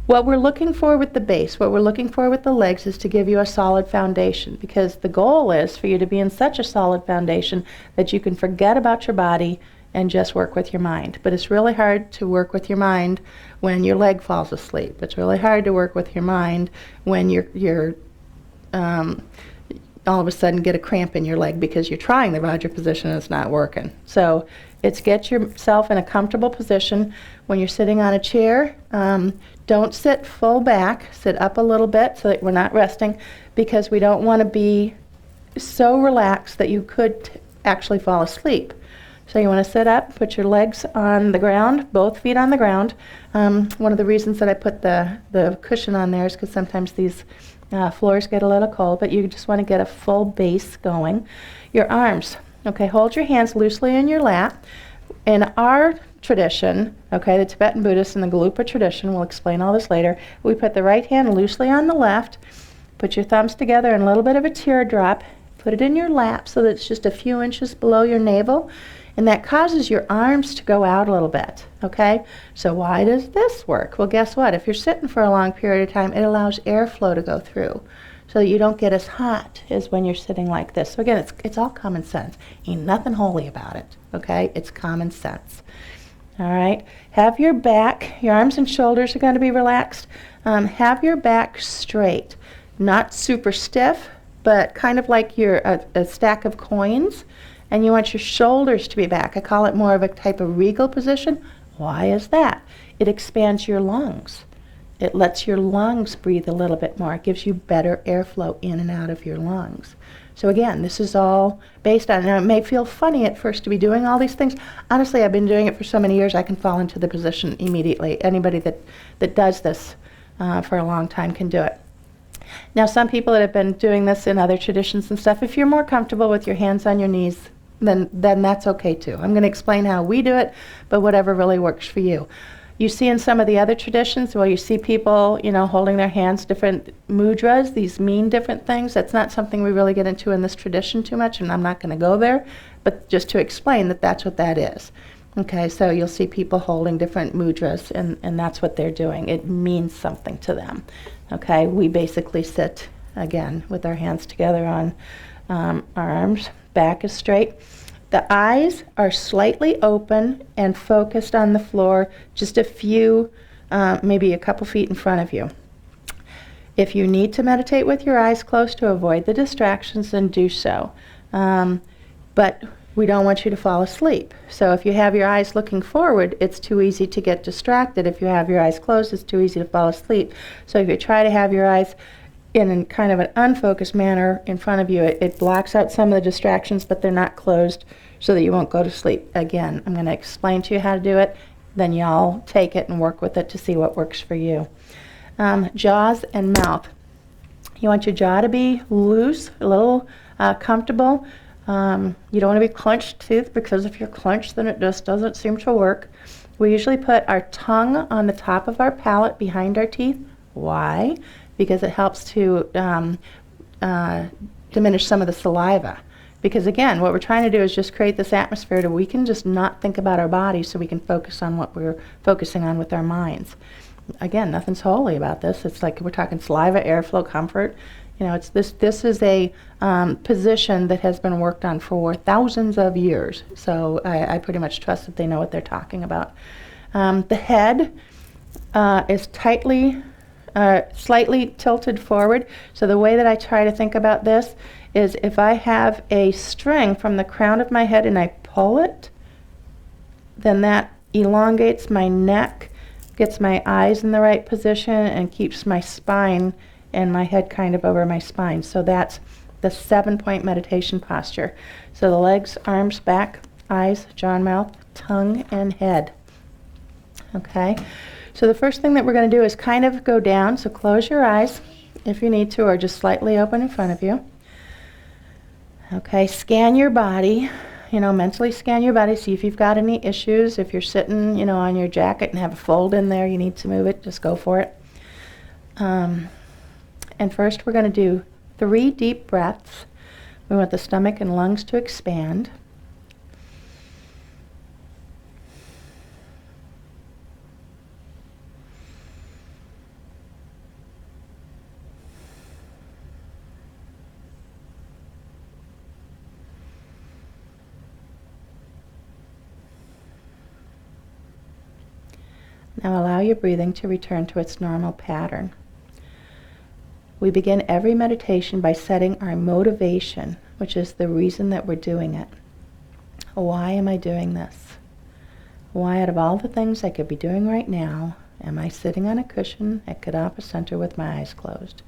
What we're looking for with the base, what we're looking for with the legs is to give you a solid foundation, because the goal is for you to be in such a solid foundation that you can forget about your body and just work with your mind. But it's really hard to work with your mind when your leg falls asleep. It's really hard to work with your mind when you're all of a sudden get a cramp in your leg because you're trying the Vajra position and it's not working. So it's get yourself in a comfortable position. When you're sitting on a chair, don't sit full back. Sit up a little bit so that we're not resting, because we don't want to be so relaxed that you could actually fall asleep. So you want to sit up, put your legs on the ground, both feet on the ground. One of the reasons that I put the cushion on there is because sometimes these floors get a little cold, but you just want to get a full base going. Your arms, okay, hold your hands loosely in your lap. In our tradition, okay, the Tibetan Buddhist and the Gelugpa tradition, we'll explain all this later, we put the right hand loosely on the left, put your thumbs together in a little bit of a teardrop, put it in your lap so that it's just a few inches below your navel. And that causes your arms to go out a little bit, okay? So why does this work? Well, guess what? If you're sitting for a long period of time, it allows airflow to go through so that you don't get as hot as when you're sitting like this. So again, it's all common sense. Ain't nothing holy about it, okay? It's common sense. All right? Have your back, your arms and shoulders are going to be relaxed. Have your back straight, not super stiff, but kind of like you're a stack of coins. And you want your shoulders to be back. I call it more of a type of regal position. Why is that? It expands your lungs. It lets your lungs breathe a little bit more. It gives you better airflow in and out of your lungs. So again, this is all based on, now it may feel funny at first to be doing all these things. Honestly, I've been doing it for so many years, I can fall into the position immediately. Anybody that does this for a long time can do it. Now, some people that have been doing this in other traditions and stuff, if you're more comfortable with your hands on your knees, then that's okay too. I'm going to explain how we do it, but whatever really works for you. You see in some of the other traditions, well, you see people, holding their hands, different mudras, these mean different things. That's not something we really get into in this tradition too much, and I'm not going to go there, but just to explain that that's what that is. Okay, so you'll see people holding different mudras, and that's what they're doing. It means something to them. Okay, we basically sit, again, with our hands together on our arms. Back is straight. The eyes are slightly open and focused on the floor, just a few, maybe a couple feet in front of you. If you need to meditate with your eyes closed to avoid the distractions, then do so. But we don't want you to fall asleep. So if you have your eyes looking forward, it's too easy to get distracted. If you have your eyes closed, it's too easy to fall asleep. So if you try to have your eyes in kind of an unfocused manner in front of you, it blocks out some of the distractions, but they're not closed so that you won't go to sleep. Again, I'm going to explain to you how to do it. Then y'all take it and work with it to see what works for you. Jaws and mouth. You want your jaw to be loose, a little comfortable. You don't want to be clenched tooth, because if you're clenched, then it just doesn't seem to work. We usually put our tongue on the top of our palate behind our teeth. Why? Because it helps to diminish some of the saliva. Because again, what we're trying to do is just create this atmosphere that we can just not think about our body, so we can focus on what we're focusing on with our minds. Again, nothing's holy about this. It's like we're talking saliva, airflow, comfort. You know, it's this is a position that has been worked on for thousands of years. So I pretty much trust that they know what they're talking about. The head is tightly, slightly tilted forward. So the way that I try to think about this is, if I have a string from the crown of my head and I pull it, then that elongates my neck, gets my eyes in the right position, and keeps my spine and my head kind of over my spine. So that's the 7-point meditation posture. So the legs, arms, back, eyes, jaw and mouth, tongue, and head. Okay? So the first thing that we're going to do is kind of go down. So close your eyes if you need to, or just slightly open in front of you. Okay, scan your body. You know, mentally scan your body, see if you've got any issues. If you're sitting, you know, on your jacket and have a fold in there, you need to move it, just go for it. And first we're going to do 3 deep breaths. We want the stomach and lungs to expand. Now allow your breathing to return to its normal pattern. We begin every meditation by setting our motivation, which is the reason that we're doing it. Why am I doing this? Why, out of all the things I could be doing right now, am I sitting on a cushion at Kadampa Center with my eyes closed?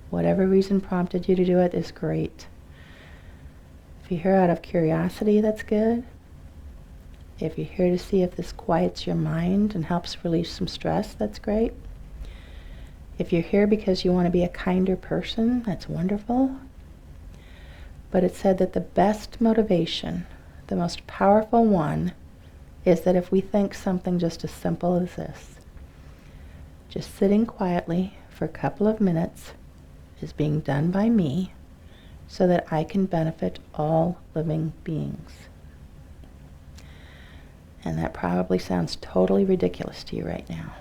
Whatever reason prompted you to do it is great. If you're here out of curiosity, that's good. If you're here to see if this quiets your mind and helps release some stress, that's great. If you're here because you want to be a kinder person, that's wonderful. But it's said that the best motivation, the most powerful one, is that if we think something just as simple as this, just sitting quietly for a couple of minutes is being done by me so that I can benefit all living beings. And that probably sounds totally ridiculous to you right now.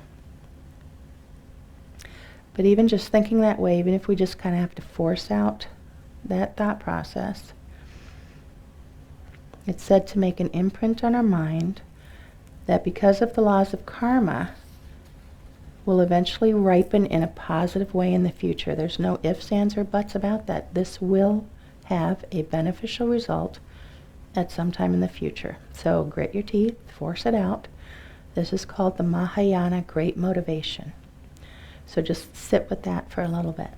But even just thinking that way, even if we just kind of have to force out that thought process, it's said to make an imprint on our mind that because of the laws of karma, will eventually ripen in a positive way in the future. There's no ifs, ands, or buts about that. This will have a beneficial result at some time in the future. So grit your teeth, force it out. This is called the Mahayana Great Motivation. So just sit with that for a little bit.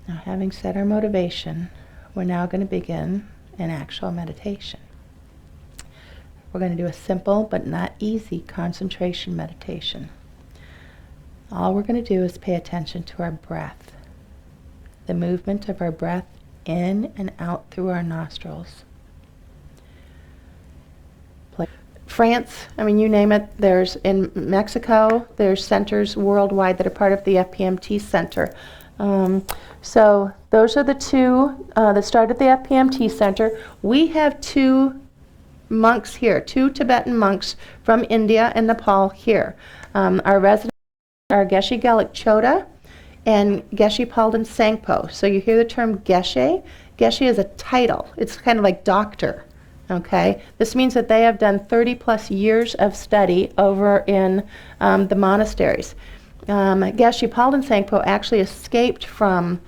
Now, having set our motivation, we're now going to begin an actual meditation. We're going to do a simple but not easy concentration meditation. All we're going to do is pay attention to our breath, the movement of our breath in and out through our nostrils. France, I mean, you name it, there's in Mexico, there's centers worldwide that are part of the FPMT Center. So those are the two that start at the FPMT Center. We have 2 monks here, 2 Tibetan monks from India and Nepal here. Our resident are Geshe Gelik Choda and Geshe Palden Sangpo. So you hear the term Geshe. Geshe is a title. It's kind of like doctor. Okay, this means that they have done 30 plus years of study over in the monasteries. Geshe Palden Sangpo actually escaped from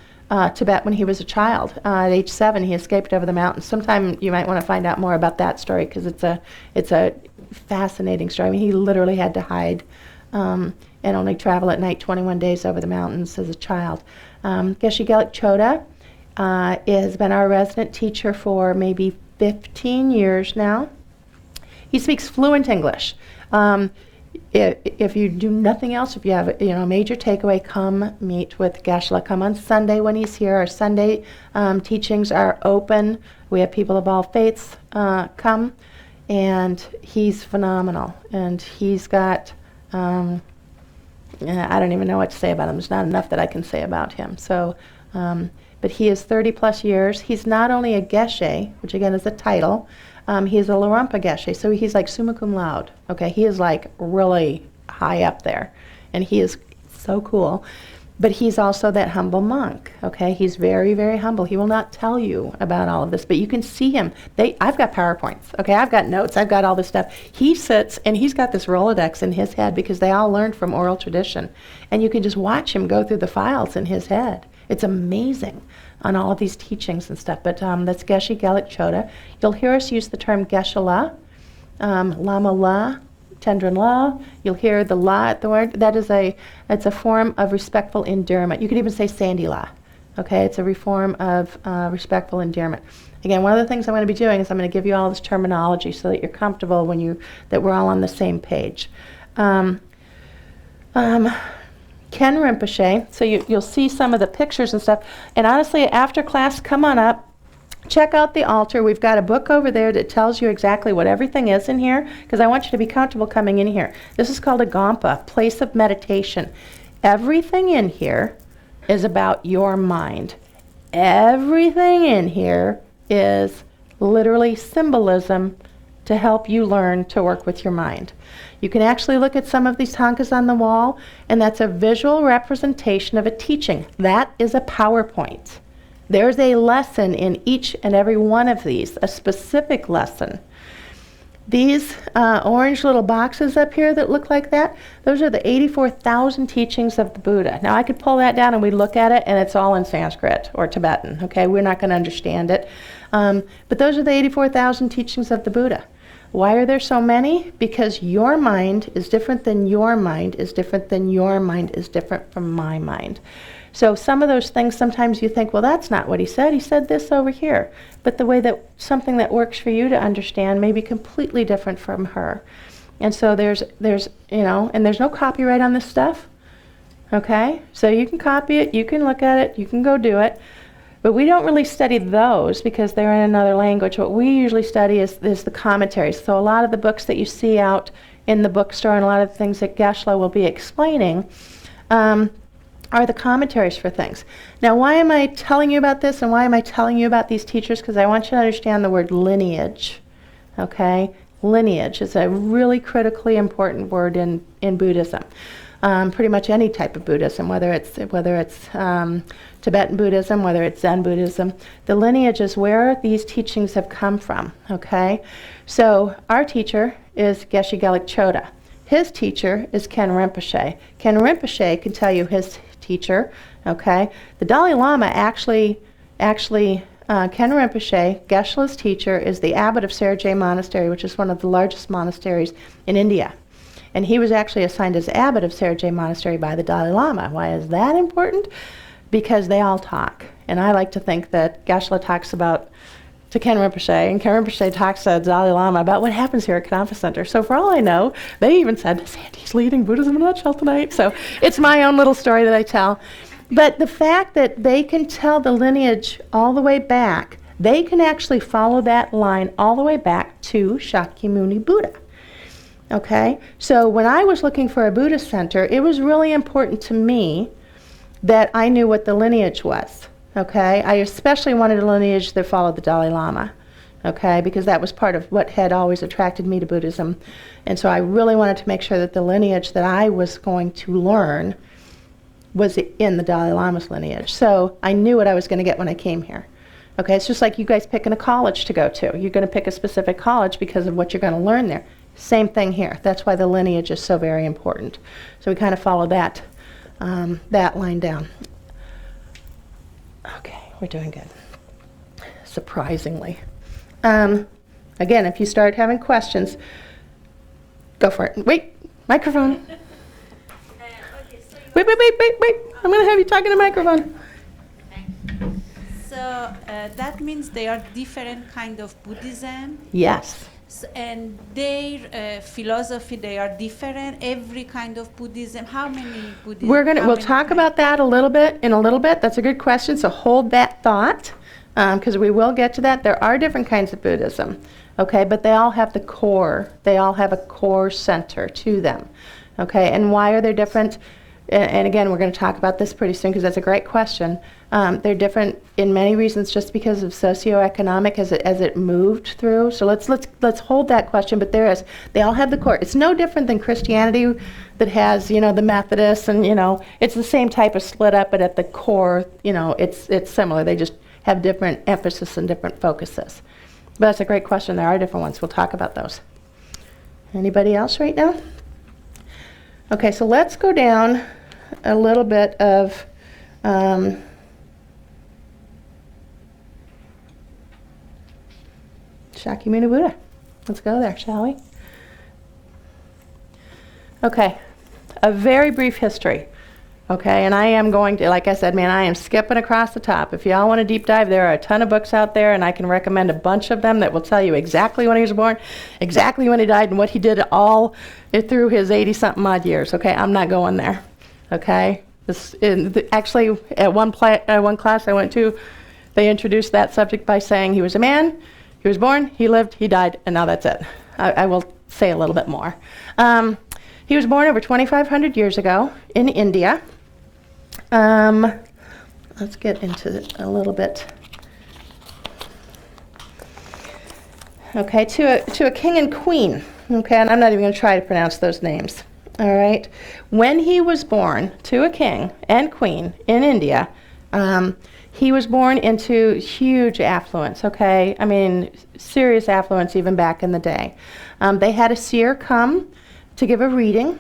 Tibet when he was a child. At age 7, he escaped over the mountains. Sometime you might want to find out more about that story because it's a fascinating story. I mean, he literally had to hide and only travel at night 21 days over the mountains as a child. Geshe Gelik Choda has been our resident teacher for maybe 15 years now. He speaks fluent English. If you do nothing else, if you have a major takeaway, come meet with Geshe. Come on Sunday when he's here. Our Sunday teachings are open. We have people of all faiths come, and he's phenomenal. And he's got, I don't even know what to say about him. There's not enough that I can say about him. So, but he is 30 plus years. He's not only a Geshe, which again is a title, he's a Larumpa Geshe, so he's like summa cum laude. Okay, he is like really high up there, and he is so cool. But he's also that humble monk. Okay, he's very, very humble. He will not tell you about all of this, but you can see him. I've got PowerPoints. Okay, I've got notes. I've got all this stuff. He sits and he's got this Rolodex in his head because they all learned from oral tradition, and you can just watch him go through the files in his head. It's amazing on all of these teachings and stuff. But that's Geshe Gelik Choda. You'll hear us use the term Geshe La, Lama La, Tendrin La. You'll hear the La at the word. It's a form of respectful endearment. You could even say Sandy La. Okay, it's a reform of respectful endearment. Again, one of the things I'm going to be doing is I'm going to give you all this terminology so that you're comfortable that we're all on the same page. Ken Rinpoche, so you'll see some of the pictures and stuff. And honestly, after class, come on up, check out the altar. We've got a book over there that tells you exactly what everything is in here, because I want you to be comfortable coming in here. This is called a Kadampa, place of meditation. Everything in here is about your mind. Everything in here is literally symbolism to help you learn to work with your mind. You can actually look at some of these tankas on the wall, and that's a visual representation of a teaching. That is a PowerPoint. There's a lesson in each and every one of these, a specific lesson. These orange little boxes up here that look like that, those are the 84,000 teachings of the Buddha. Now I could pull that down and we look at it and it's all in Sanskrit or Tibetan, okay? We're not going to understand it. But those are the 84,000 teachings of the Buddha. Why are there so many? Because your mind is different than your mind is different than your mind is different from my mind. So some of those things, sometimes you think, well, that's not what he said. He said this over here. But the way that something that works for you to understand may be completely different from her. And so there's and there's no copyright on this stuff. Okay? So you can copy it, you can look at it, you can go do it. But we don't really study those because they're in another language. What we usually study is the commentaries. So a lot of the books that you see out in the bookstore and a lot of the things that Geshe will be explaining are the commentaries for things. Now, why am I telling you about this and why am I telling you about these teachers? Because I want you to understand the word lineage. Okay? Lineage is a really critically important word in Buddhism. Pretty much any type of Buddhism, whether it's Tibetan Buddhism, whether it's Zen Buddhism, the lineage is where these teachings have come from. Okay, so our teacher is Geshe Gelik Choda. His teacher is Ken Rinpoche. Ken Rinpoche can tell you his teacher. Okay, the Dalai Lama actually Ken Rinpoche, Geshe's teacher, is the abbot of Serje Monastery, which is one of the largest monasteries in India. And he was actually assigned as abbot of Serje Monastery by the Dalai Lama. Why is that important? Because they all talk. And I like to think that Geshe talks to Ken Rinpoche, and Ken Rinpoche talks to the Dalai Lama about what happens here at Kadampa Center. So for all I know, they even said, Sandy's leading Buddhism In A Nutshell tonight. So it's my own little story that I tell. But the fact that they can tell the lineage all the way back, they can actually follow that line all the way back to Shakyamuni Buddha. Okay, so when I was looking for a Buddhist center, it was really important to me that I knew what the lineage was. Okay, I especially wanted a lineage that followed the Dalai Lama. Okay, because that was part of what had always attracted me to Buddhism. And so I really wanted to make sure that the lineage that I was going to learn was in the Dalai Lama's lineage. So I knew what I was going to get when I came here. Okay, it's just like you guys picking a college to go to. You're going to pick a specific college because of what you're going to learn there. Same thing here. That's why the lineage is so very important. So we kind of follow that, that line down. Okay, we're doing good. Surprisingly. Again, if you start having questions, go for it. Wait, microphone. Wait. I'm going to have you talking to microphone. So that means they are different kind of Buddhism. Yes. And their philosophy, they are different. Every kind of Buddhism. How many Buddhism? We'll talk about that in a little bit. That's a good question. So hold that thought, because we will get to that. There are different kinds of Buddhism, okay, but they all have the core. They all have a core center to them, okay. And why are they different? And again, we're going to talk about this pretty soon because that's a great question. They're different in many reasons just because of socioeconomic as it moved through. So let's hold that question. But they all have the core. It's no different than Christianity that has, the Methodists and, it's the same type of split up, but at the core, it's similar. They just have different emphasis and different focuses. But that's a great question. There are different ones. We'll talk about those. Anybody else right now? Okay, so let's go down a little bit of Shakyamuni Buddha. Let's go there, shall we? Okay, a very brief history. Okay, and I am going to, like I said, I am skipping across the top. If y'all want a deep dive, there are a ton of books out there, and I can recommend a bunch of them that will tell you exactly when he was born, exactly when he died, and what he did all through his 80-something odd years. Okay, I'm not going there. Okay, actually, at one class I went to, they introduced that subject by saying he was a man, he was born, he lived, he died, and now that's it. I will say a little bit more. He was born over 2,500 years ago in India. Let's get into it a little bit. Okay, to a king and queen. Okay, and I'm not even going to try to pronounce those names. All right. When he was born to a king and queen in India, he was born into huge affluence. Okay, serious affluence even back in the day. They had a seer come to give a reading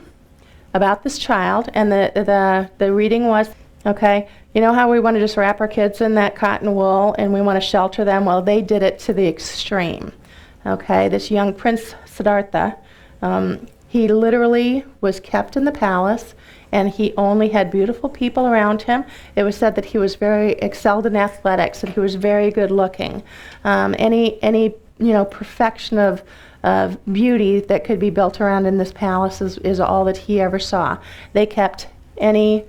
about this child, and the reading was, okay, you know how we want to just wrap our kids in that cotton wool and we want to shelter them? Well, they did it to the extreme. Okay, this young Prince Siddhartha, he literally was kept in the palace, and he only had beautiful people around him. It was said that he was very excelled in athletics, and he was very good looking. Any perfection of beauty that could be built around in this palace is all that he ever saw. They kept any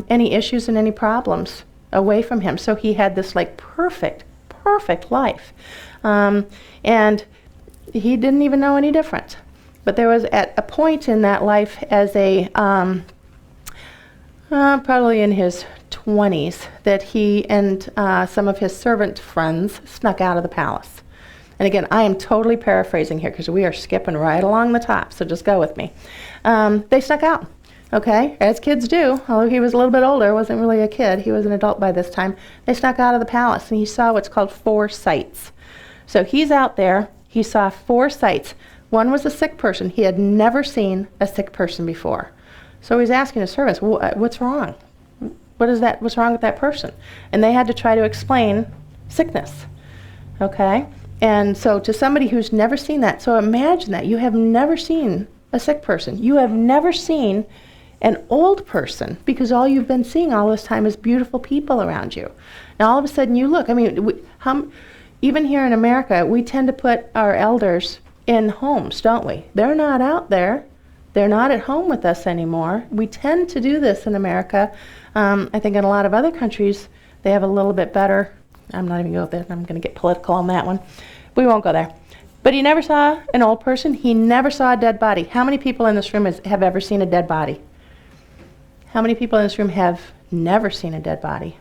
issues and any problems away from him. So he had this perfect life. And he didn't even know any different. But there was at a point in that life as probably in his 20s, that he and some of his servant friends snuck out of the palace. And again, I am totally paraphrasing here because we are skipping right along the top, so just go with me. They snuck out, okay, as kids do. Although he was a little bit older, wasn't really a kid, he was an adult by this time. They snuck out of the palace, and he saw what's called 4 sights. So he's out there, he saw 4 sights. One was a sick person. He had never seen a sick person before. So he's asking his servants, what's wrong? What's wrong with that person? And they had to try to explain sickness, okay? And so to somebody who's never seen that, so imagine that. You have never seen a sick person. You have never seen an old person, because all you've been seeing all this time is beautiful people around you. Now all of a sudden you look, even here in America, we tend to put our elders in homes, don't we? They're not out there. They're not at home with us anymore. We tend to do this in America. I think in a lot of other countries, they have a little bit better. I'm not even going there. I'm going to get political on that one. We won't go there. But he never saw an old person. He never saw a dead body. How many people in this room have ever seen a dead body? How many people in this room have never seen a dead body?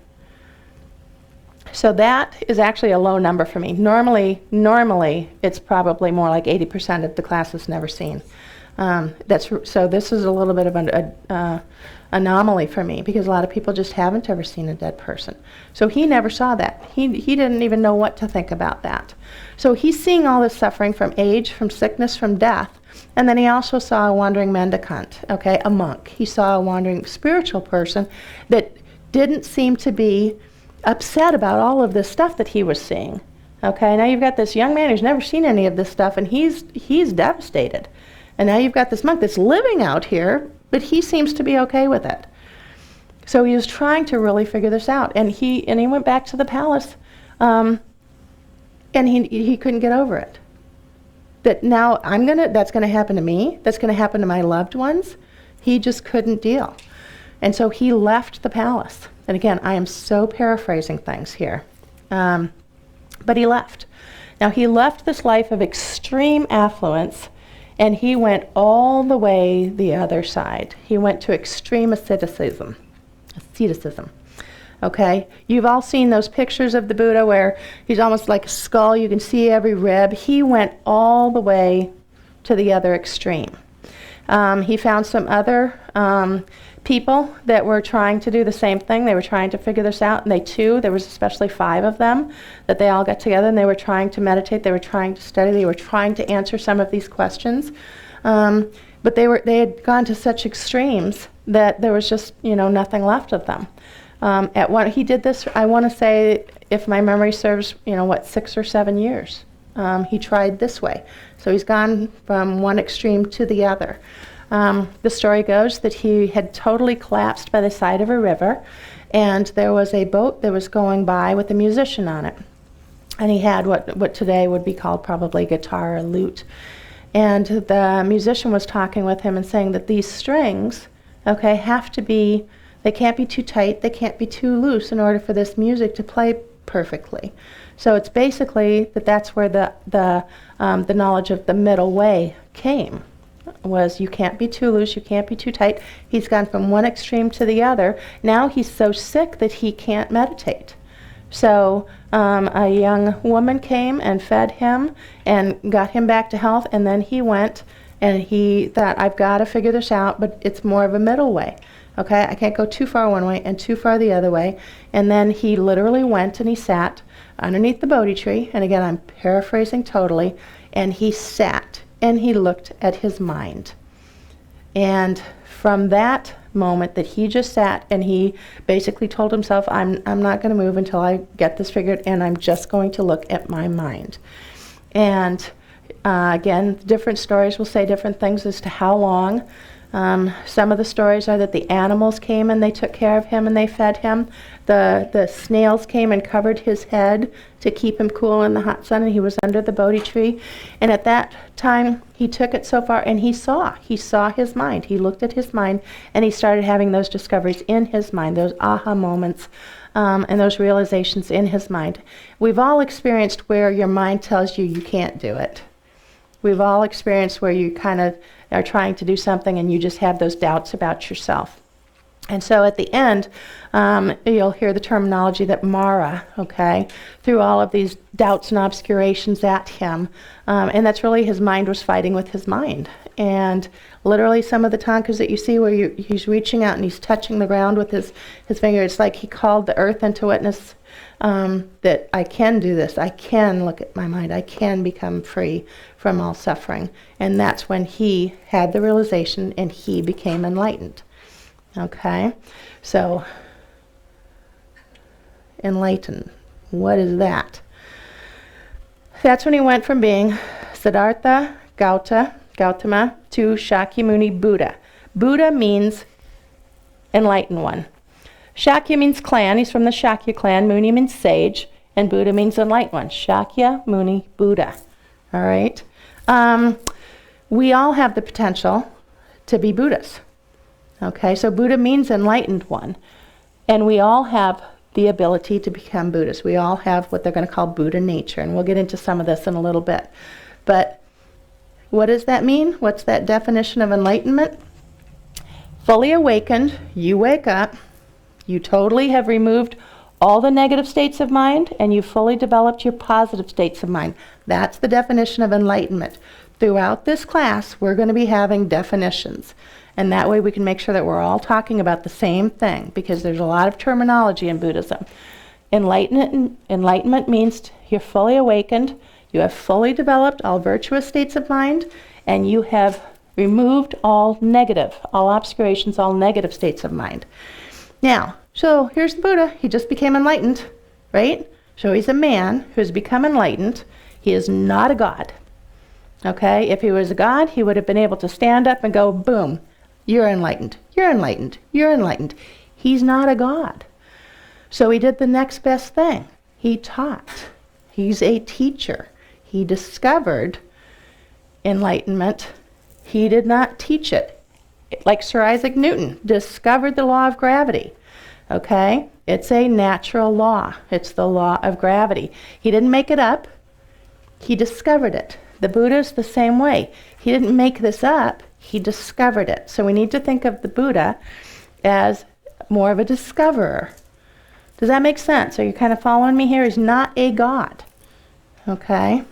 So that is actually a low number for me. Normally, it's probably more like 80% of the class has never seen. So this is a little bit of an anomaly for me, because a lot of people just haven't ever seen a dead person. So he never saw that. He didn't even know what to think about that. So he's seeing all this suffering from age, from sickness, from death. And then he also saw a wandering mendicant, okay, a monk. He saw a wandering spiritual person that didn't seem to be upset about all of this stuff that he was seeing. Okay, now you've got this young man who's never seen any of this stuff, and he's devastated. And now you've got this monk that's living out here, but he seems to be okay with it. So he was trying to really figure this out, and he went back to the palace, and he couldn't get over it. That now that's gonna happen to me, that's gonna happen to my loved ones. He just couldn't deal. And so he left the palace. And again, I am so paraphrasing things here. But he left. Now he left this life of extreme affluence, and he went all the way the other side. He went to extreme asceticism. Okay? You've all seen those pictures of the Buddha where he's almost like a skull. You can see every rib. He went all the way to the other extreme. He found some other people that were trying to do the same thing. They were trying to figure this out, and there was especially 5 of them, that they all got together and they were trying to meditate, they were trying to study, they were trying to answer some of these questions. But they had gone to such extremes that there was just, nothing left of them. He did this, I want to say, if my memory serves, 6 or 7 years. He tried this way. So he's gone from one extreme to the other. The story goes that he had totally collapsed by the side of a river, and there was a boat that was going by with a musician on it. And he had what today would be called probably guitar or lute. And the musician was talking with him and saying that these strings, okay, they can't be too tight, they can't be too loose in order for this music to play perfectly. So it's basically that's where the knowledge of the middle way came. Was you can't be too loose, you can't be too tight. He's gone from one extreme to the other. Now he's so sick that he can't meditate. So a young woman came and fed him and got him back to health, and then he went and he thought, I've got to figure this out, but it's more of a middle way. Okay, I can't go too far one way and too far the other way. And then he literally went and he sat underneath the Bodhi tree, and again I'm paraphrasing totally, and he sat and he looked at his mind. And from that moment that he just sat and he basically told himself, I'm not going to move until I get this figured, and I'm just going to look at my mind. And again, different stories will say different things as to how long. Some of the stories are that the animals came and they took care of him and they fed him. The snails came and covered his head to keep him cool in the hot sun, and he was under the Bodhi tree. And at that time, he took it so far, and he saw his mind. He looked at his mind, and he started having those discoveries in his mind, those aha moments, and those realizations in his mind. We've all experienced where your mind tells you can't do it. We've all experienced where you kind of are trying to do something and you just have those doubts about yourself. And so at the end, you'll hear the terminology that Mara, okay, threw all of these doubts and obscurations at him. And that's really his mind was fighting with his mind. And literally some of the tankas that you see where he's reaching out and he's touching the ground with his finger, it's like he called the earth into witness that I can do this, I can look at my mind, I can become free from all suffering. And that's when he had the realization and he became enlightened. Okay, so enlightened, what is that? That's when he went from being Siddhartha Gautama to Shakyamuni Buddha. Buddha means enlightened one. Shakya means clan, he's from the Shakya clan. Muni means sage, and Buddha means enlightened one. Shakya Muni Buddha. All right? We all have the potential to be Buddhas. Okay, so Buddha means enlightened one. And we all have the ability to become Buddhas. We all have what they're going to call Buddha nature, and we'll get into some of this in a little bit. But what does that mean? What's that definition of enlightenment? Fully awakened, you wake up, you totally have removed all the negative states of mind, and you've fully developed your positive states of mind. That's the definition of enlightenment. throughout this class, we're going to be having definitions. And that way we can make sure that we're all talking about the same thing, because there's a lot of terminology in Buddhism. Enlightenment means you're fully awakened, you have fully developed all virtuous states of mind, and you have removed all negative, all obscurations, all negative states of mind. Now, so here's the Buddha. He just became enlightened, right? So he's a man who's become enlightened. He is not a god. Okay? If he was a god, he would have been able to stand up and go, boom, you're enlightened, you're enlightened, you're enlightened. He's not a god. So he did the next best thing. He taught. He's a teacher. He discovered enlightenment. He did not teach it. Like Sir Isaac Newton discovered the law of gravity. Okay? It's a natural law. It's the law of gravity. He didn't make it up. He discovered it. The Buddha's the same way. He didn't make this up. He discovered it. So we need to think of the Buddha as more of a discoverer. Does that make sense? Are you kind of following me here? He's not a god. Okay?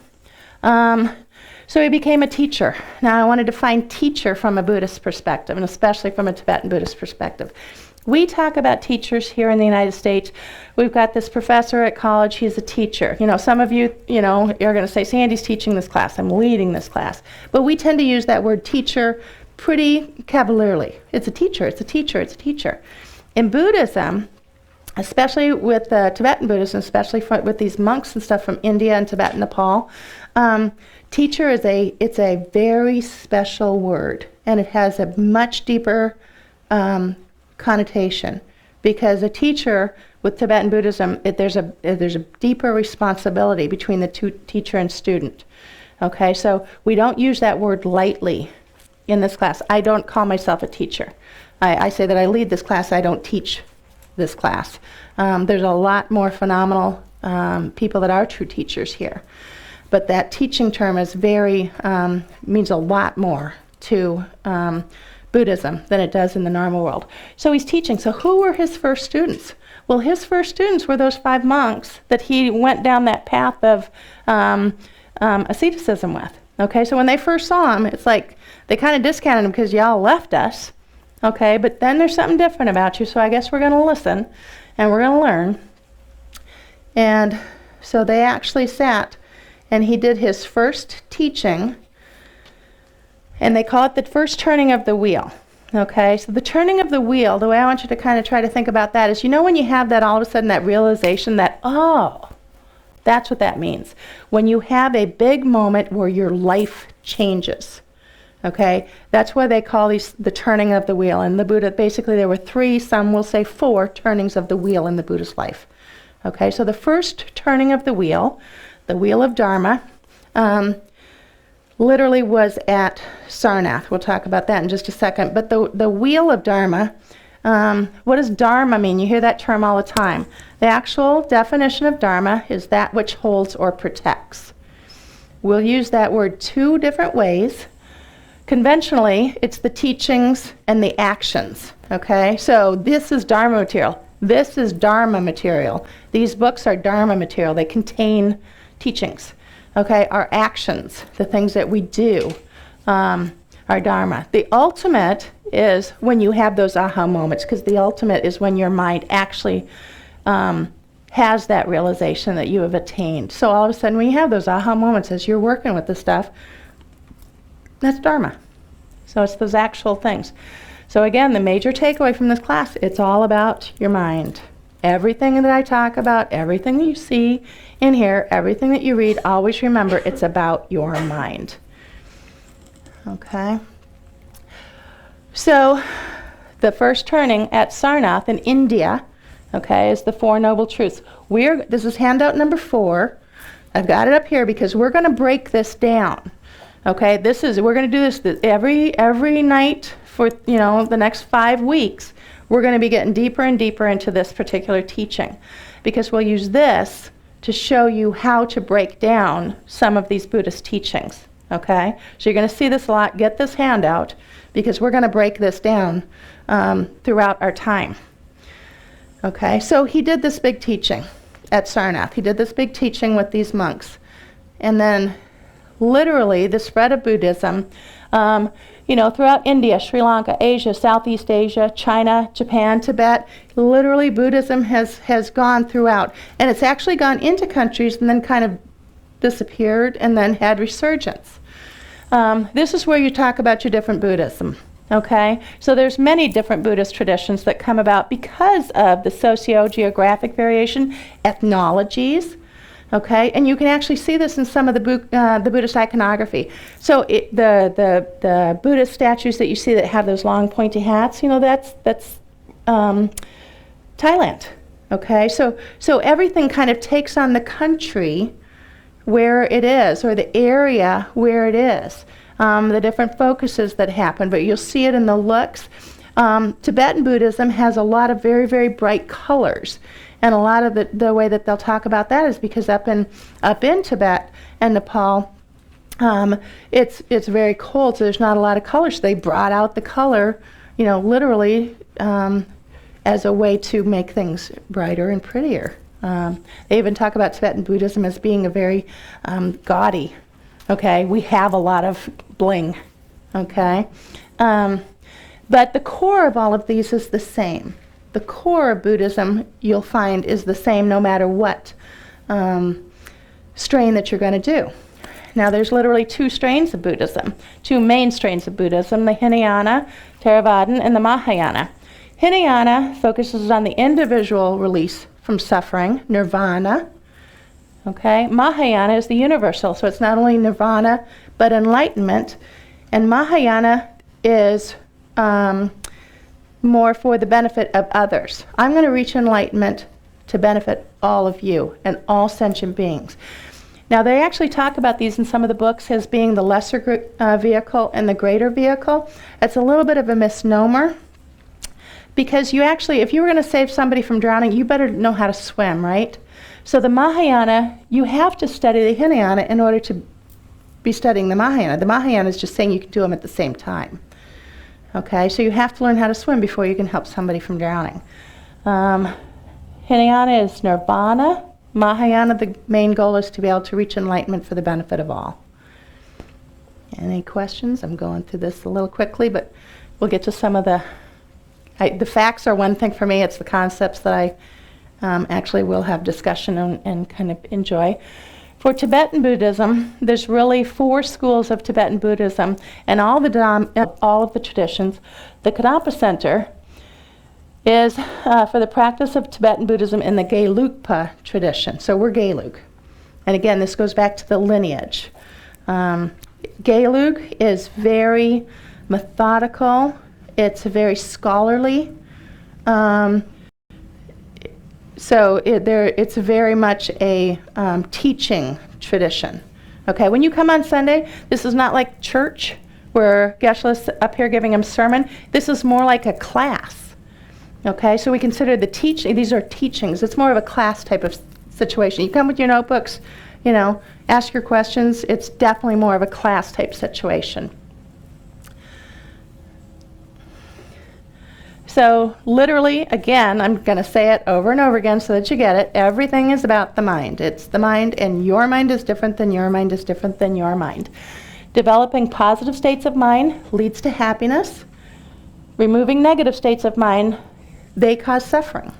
So he became a teacher. Now I want to define teacher from a Buddhist perspective, and especially from a Tibetan Buddhist perspective. We talk about teachers here in the United States. We've got this professor at college, he's a teacher. You know, some of you, you're going to say, Sandy's teaching this class, I'm leading this class. But we tend to use that word teacher pretty cavalierly. It's a teacher, it's a teacher, it's a teacher. In Buddhism, especially with Tibetan Buddhism, especially with these monks and stuff from India and Tibet and Nepal, teacher is it's a very special word, and it has a much deeper connotation, because a teacher with Tibetan Buddhism, there's a deeper responsibility between the teacher and student. Okay, so we don't use that word lightly in this class. I don't call myself a teacher. I say that I lead this class, I don't teach this class. There's a lot more phenomenal people that are true teachers here. But that teaching term is means a lot more to Buddhism than it does in the normal world. So he's teaching. So who were his first students? Well, his first students were those 5 monks that he went down that path of asceticism with. Okay, so when they first saw him, it's like they kind of discounted him because y'all left us. Okay, but then there's something different about you, so I guess we're going to listen and we're going to learn. And so they actually sat, and he did his first teaching, and they call it the first turning of the wheel. Okay, so the turning of the wheel, the way I want you to kind of try to think about that is, when you have that all of a sudden, that realization that, oh, that's what that means. When you have a big moment where your life changes. Okay, that's why they call these the turning of the wheel. And the Buddha, basically there were 3, some will say 4 turnings of the wheel in the Buddhist life. Okay, so the first turning of the wheel of Dharma, literally was at Sarnath. We'll talk about that in just a second. But the wheel of Dharma, what does Dharma mean? You hear that term all the time. The actual definition of Dharma is that which holds or protects. We'll use that word 2 different ways. Conventionally, it's the teachings and the actions. Okay, so this is Dharma material. This is Dharma material. These books are Dharma material. They contain teachings. Okay, our actions, the things that we do, are Dharma. The ultimate is when you have those aha moments, because the ultimate is when your mind actually has that realization that you have attained. So all of a sudden, when you have those aha moments as you're working with the stuff, that's Dharma. So it's those actual things. So again, the major takeaway from this class, it's all about your mind. Everything that I talk about, everything that you see in here, everything that you read, always remember it's about your mind. Okay? So the first turning at Sarnath in India, okay, is the 4 Noble Truths. This is handout number 4. I've got it up here because we're going to break this down. Okay, we're going to do this every night for the next 5 weeks. We're going to be getting deeper and deeper into this particular teaching, because we'll use this to show you how to break down some of these Buddhist teachings. Okay, so you're going to see this a lot. Get this handout, because we're going to break this down throughout our time. Okay, so he did this big teaching at Sarnath. He did this big teaching with these monks, and then literally the spread of Buddhism, throughout India, Sri Lanka, Asia, Southeast Asia, China, Japan, Tibet. Literally, Buddhism has gone throughout. And it's actually gone into countries and then kind of disappeared and then had resurgence. This is where you talk about your different Buddhism. Okay? So there's many different Buddhist traditions that come about because of the socio-geographic variation, ethnologies. Okay, and you can actually see this in some of the Buddhist iconography. So the Buddhist statues that you see that have those long pointy hats, that's Thailand. Okay, so everything kind of takes on the country where it is, or the area where it is, the different focuses that happen. But you'll see it in the looks. Tibetan Buddhism has a lot of very, very bright colors. And a lot of the way that they'll talk about that is because up in Tibet and Nepal, it's very cold, so there's not a lot of color. So they brought out the color, literally as a way to make things brighter and prettier. They even talk about Tibetan Buddhism as being a very gaudy. Okay, we have a lot of bling. Okay, but the core of all of these is the same. The core of Buddhism, you'll find, is the same no matter what strain that you're going to do. Now, there's literally two strains of Buddhism, two main strains of Buddhism, the Hinayana, Theravadan, and the Mahayana. Hinayana focuses on the individual release from suffering, nirvana. Okay? Mahayana is the universal, so it's not only nirvana, but enlightenment. And Mahayana is more for the benefit of others. I'm going to reach enlightenment to benefit all of you and all sentient beings. Now, they actually talk about these in some of the books as being the lesser vehicle and the greater vehicle. It's a little bit of a misnomer because you actually, if you were going to save somebody from drowning, you better know how to swim, right? So the Mahayana, you have to study the Hinayana in order to be studying the Mahayana. The Mahayana is just saying you can do them at the same time. Okay, so you have to learn how to swim before you can help somebody from drowning. Hinayana is nirvana. Mahayana, the main goal is to be able to reach enlightenment for the benefit of all. Any questions? I'm going through this a little quickly, but we'll get to some of the facts are one thing for me. It's the concepts that I actually will have discussion and kind of enjoy. For Tibetan Buddhism, there's really 4 schools of Tibetan Buddhism, and all of the traditions. The Kadampa Center is for the practice of Tibetan Buddhism in the Gelugpa tradition. So we're Gelug. And again, this goes back to the lineage. Gelug is very methodical. It's very scholarly. So it's very much a teaching tradition. Okay, when you come on Sunday, this is not like church where Geshe-la's up here giving a sermon. This is more like a class. Okay, so we consider the teaching, these are teachings. It's more of a class type of situation. You come with your notebooks, ask your questions. It's definitely more of a class type situation. So literally, again, I'm going to say it over and over again so that you get it. Everything is about the mind. It's the mind, and your mind is different than your mind is different than your mind. Developing positive states of mind leads to happiness. Removing negative states of mind, they cause suffering.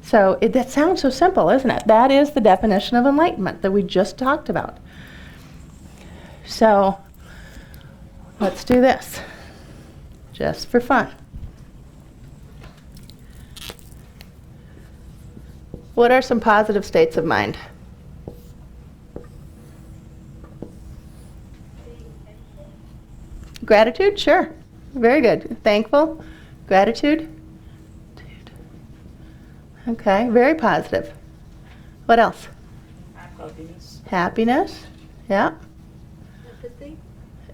So that sounds so simple, isn't it? That is the definition of enlightenment that we just talked about. So let's do this, just for fun. What are some positive states of mind? Gratitude, sure. Very good. Thankful, gratitude. Okay, very positive. What else? Happiness. Happiness, yeah. Empathy.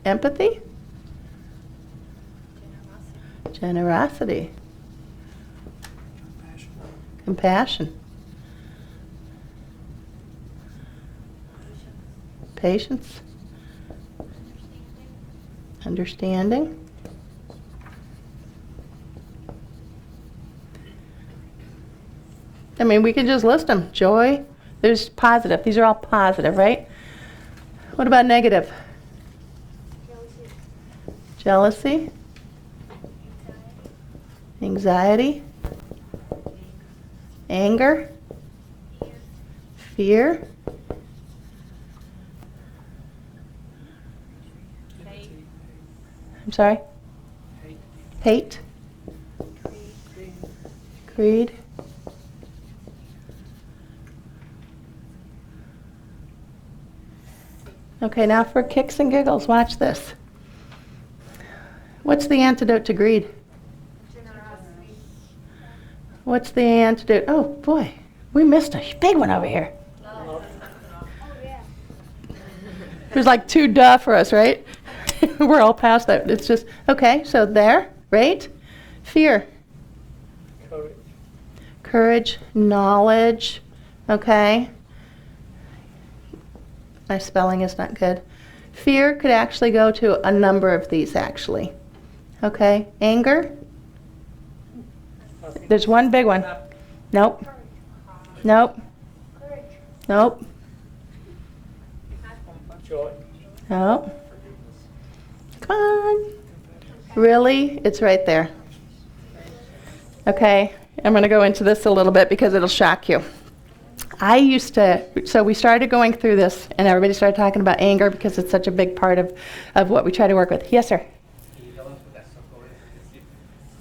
Empathy. Generosity. Compassion. Patience. Understanding. I mean, we could just list them. Joy. There's positive. These are all positive, right? What about negative? Jealousy. Anxiety. Anger. Fear. I'm sorry? Hate. Greed. Okay, now for kicks and giggles, watch this. What's the antidote to greed? Generosity. What's the antidote? Oh boy, we missed a big one over here. There's like 2 duh for us, right? We're all past that. It's just, okay, so there, right? Fear. Courage, knowledge, okay? My spelling is not good. Fear could actually go to a number of these, actually. Okay, anger. There's one big one. Nope. Nope. Nope. Nope. Come on. Really? It's right there. Okay, I'm going to go into this a little bit because it'll shock you. So we started going through this, and everybody started talking about anger because it's such a big part of what we try to work with. Yes, sir?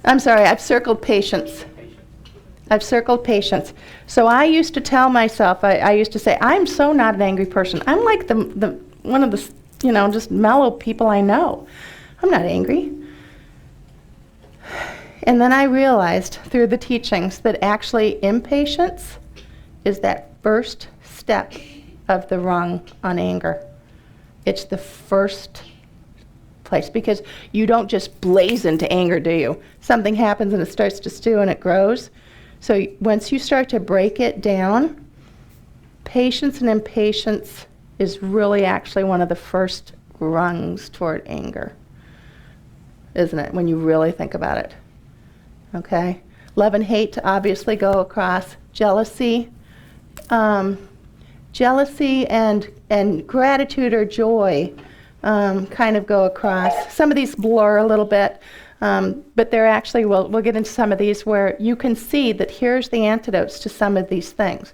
I'm sorry, I've circled patience. I've circled patience. So I used to tell myself, I used to say, I'm so not an angry person. I'm like the one of the, just mellow people I know. I'm not angry. And then I realized through the teachings that actually impatience is that first step of the rung on anger. It's the first place, because you don't just blaze into anger, do you? Something happens and it starts to stew and it grows. So once you start to break it down, patience and impatience is really actually one of the first rungs toward anger, isn't it, when you really think about it? Okay? Love and hate obviously go across. Jealousy. Jealousy and gratitude or joy kind of go across. Some of these blur a little bit, but they're actually, we'll get into some of these where you can see that here's the antidotes to some of these things.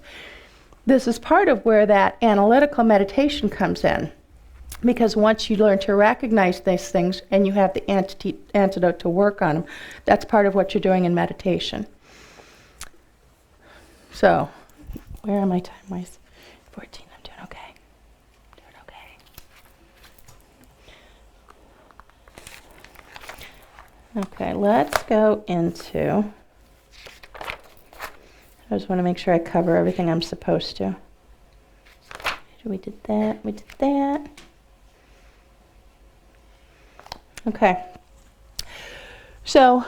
This is part of where that analytical meditation comes in, because once you learn to recognize these things and you have the antidote to work on them, that's part of what you're doing in meditation. So, where am I time-wise? 14, I'm doing okay. Okay, let's go into, I just want to make sure I cover everything I'm supposed to. We did that. Okay. So,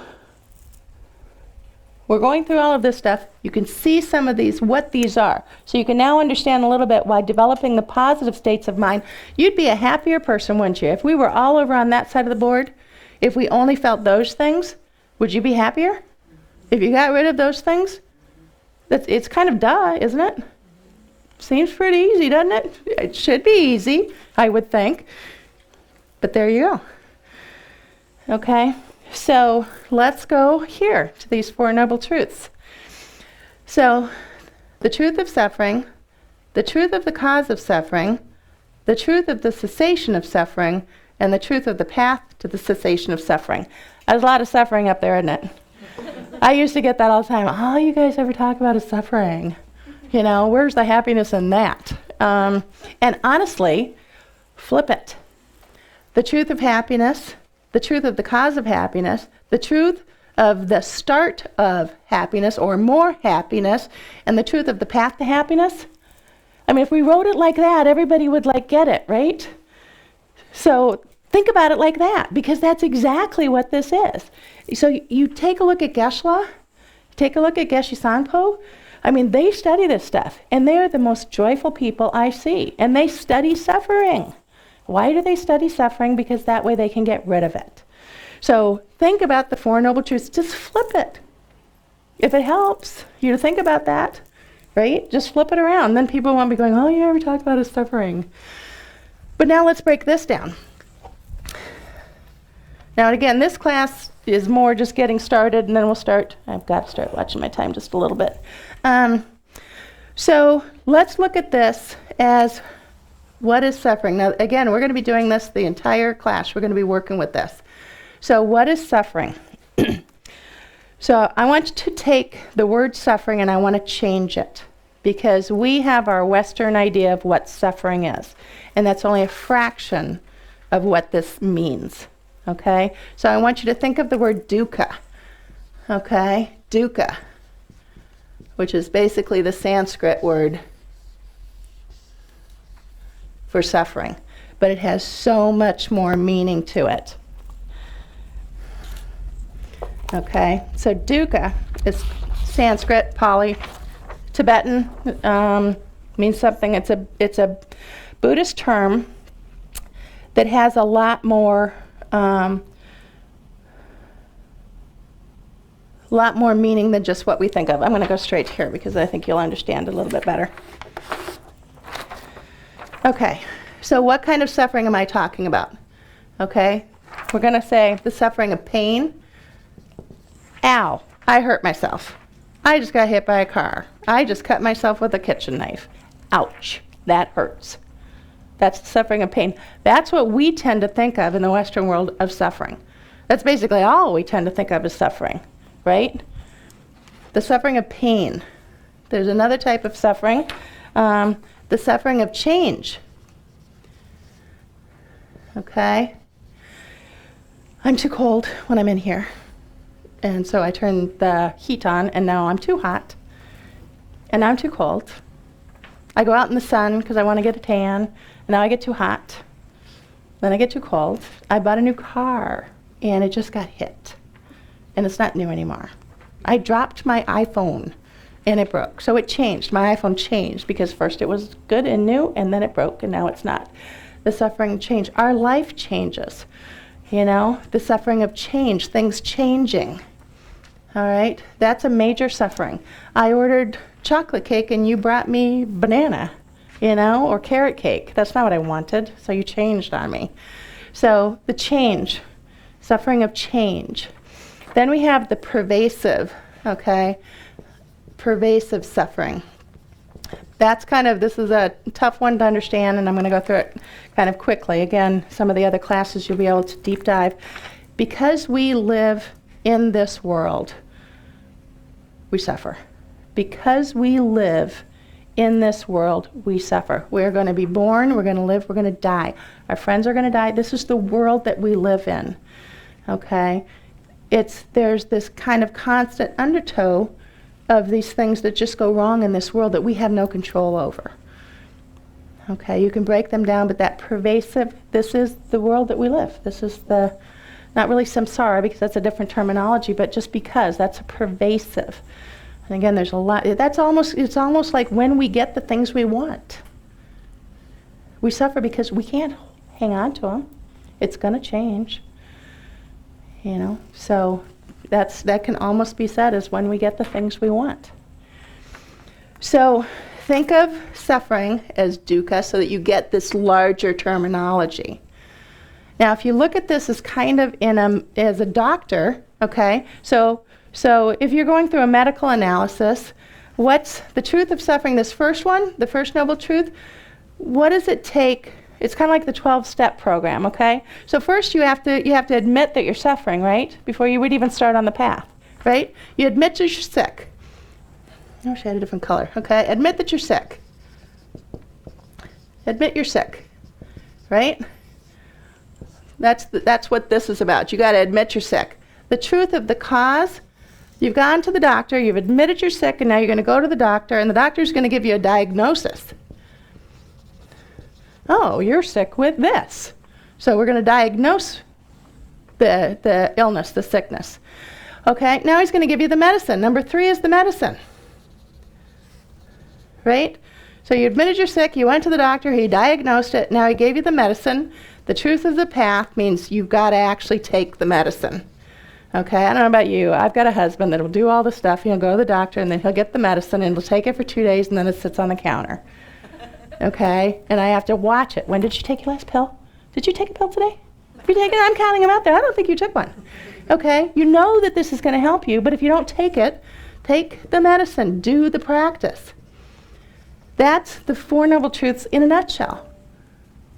we're going through all of this stuff. You can see some of these, what these are. So you can now understand a little bit why developing the positive states of mind, you'd be a happier person, wouldn't you? If we were all over on that side of the board, if we only felt those things, would you be happier? If you got rid of those things? It's kind of duh, isn't it? Seems pretty easy, doesn't it? It should be easy, I would think. But there you go. Okay, so let's go here to these 4 noble truths. So, the truth of suffering, the truth of the cause of suffering, the truth of the cessation of suffering, and the truth of the path to the cessation of suffering. There's a lot of suffering up there, isn't it? I used to get that all the time. All you guys ever talk about is suffering. Where's the happiness in that? And honestly, flip it. The truth of happiness, the truth of the cause of happiness, the truth of the start of happiness or more happiness, and the truth of the path to happiness. I mean, if we wrote it like that, everybody would get it, right? So think about it like that, because that's exactly what this is. So you take a look at Geshe-la, take a look at Geshe Sangpo. I mean, they study this stuff, and they're the most joyful people I see, and they study suffering. Why do they study suffering? Because that way they can get rid of it. So think about the 4 noble truths. Just flip it. If it helps you to think about that, right? Just flip it around. Then people won't be going, all you ever talk about is suffering. But now let's break this down. Now, again, this class is more just getting started, and then we'll start. I've got to start watching my time just a little bit. So let's look at this as what is suffering. Now, again, we're going to be doing this the entire class. We're going to be working with this. So what is suffering? So I want to take the word suffering and I want to change it, because we have our Western idea of what suffering is, and that's only a fraction of what this means. Okay? So I want you to think of the word dukkha. Okay? Dukkha, which is basically the Sanskrit word for suffering, but it has so much more meaning to it. Okay, so dukkha is Sanskrit, Pali, Tibetan, means something. It's a Buddhist term that has a lot more meaning than just what we think of. I'm going to go straight here because I think you'll understand a little bit better. Okay, so what kind of suffering am I talking about? Okay, we're going to say the suffering of pain. Ow, I hurt myself. I just got hit by a car. I just cut myself with a kitchen knife. Ouch, that hurts. That's the suffering of pain. That's what we tend to think of in the Western world of suffering. That's basically all we tend to think of as suffering, right? The suffering of pain. There's another type of suffering, the suffering of change. Okay? I'm too cold when I'm in here. And so I turned the heat on, and now I'm too hot. And now I'm too cold. I go out in the sun because I want to get a tan, and now I get too hot. Then I get too cold. I bought a new car, and it just got hit. And it's not new anymore. I dropped my iPhone, and it broke. So it changed. My iPhone changed because first it was good and new, and then it broke, and now it's not. The suffering change. Our life changes. You know, the suffering of change, things changing. All right, that's a major suffering. I ordered chocolate cake and you brought me banana, you know, or carrot cake. That's not what I wanted, so you changed on me. So the change, suffering of change. Then we have the pervasive, okay, pervasive suffering. That's this is a tough one to understand, and I'm going to go through it kind of quickly. Again, some of the other classes you'll be able to deep dive. Because we live in this world, we suffer. Because we live in this world, we suffer. We're going to be born, we're going to live, we're going to die. Our friends are going to die. This is the world that we live in, okay? There's this kind of constant undertow of these things that just go wrong in this world that we have no control over. Okay, you can break them down, but that pervasive, this is the world that we live. This is not really samsara because that's a different terminology, but just because that's a pervasive. And again, there's a lot, it's almost like when we get the things we want. We suffer because we can't hang on to them. It's going to change. You know, so that can almost be said as when we get the things we want. So think of suffering as dukkha so that you get this larger terminology. Now, if you look at this as kind of as a doctor, okay, so if you're going through a medical analysis, what's the truth of suffering? This first one, the first noble truth, what does it take? It's kind of like the 12-step program, okay? So first you have to admit that you're suffering, right? Before you would even start on the path, right? You admit that you're sick. I wish I had a different color, okay? Admit that you're sick. Admit you're sick, right? That's what this is about. You got to admit you're sick. The truth of the cause, you've gone to the doctor, you've admitted you're sick, and now you're going to go to the doctor, and the doctor's going to give you a diagnosis. Oh, you're sick with this. So we're going to diagnose the illness, the sickness. Okay, now he's going to give you the medicine. Number 3 is the medicine. Right? So you admitted you're sick, you went to the doctor, he diagnosed it, now he gave you the medicine. The truth of the path means you've got to actually take the medicine. Okay, I don't know about you. I've got a husband that'll do all the stuff. He'll go to the doctor, and then he'll get the medicine, and he'll take it for 2 days, and then it sits on the counter. Okay? And I have to watch it. When did you take your last pill? Did you take a pill today? If you take it, I'm counting them out there. I don't think you took one. Okay? You know that this is going to help you, but if you don't take it, take the medicine. Do the practice. That's the Four Noble Truths in a nutshell.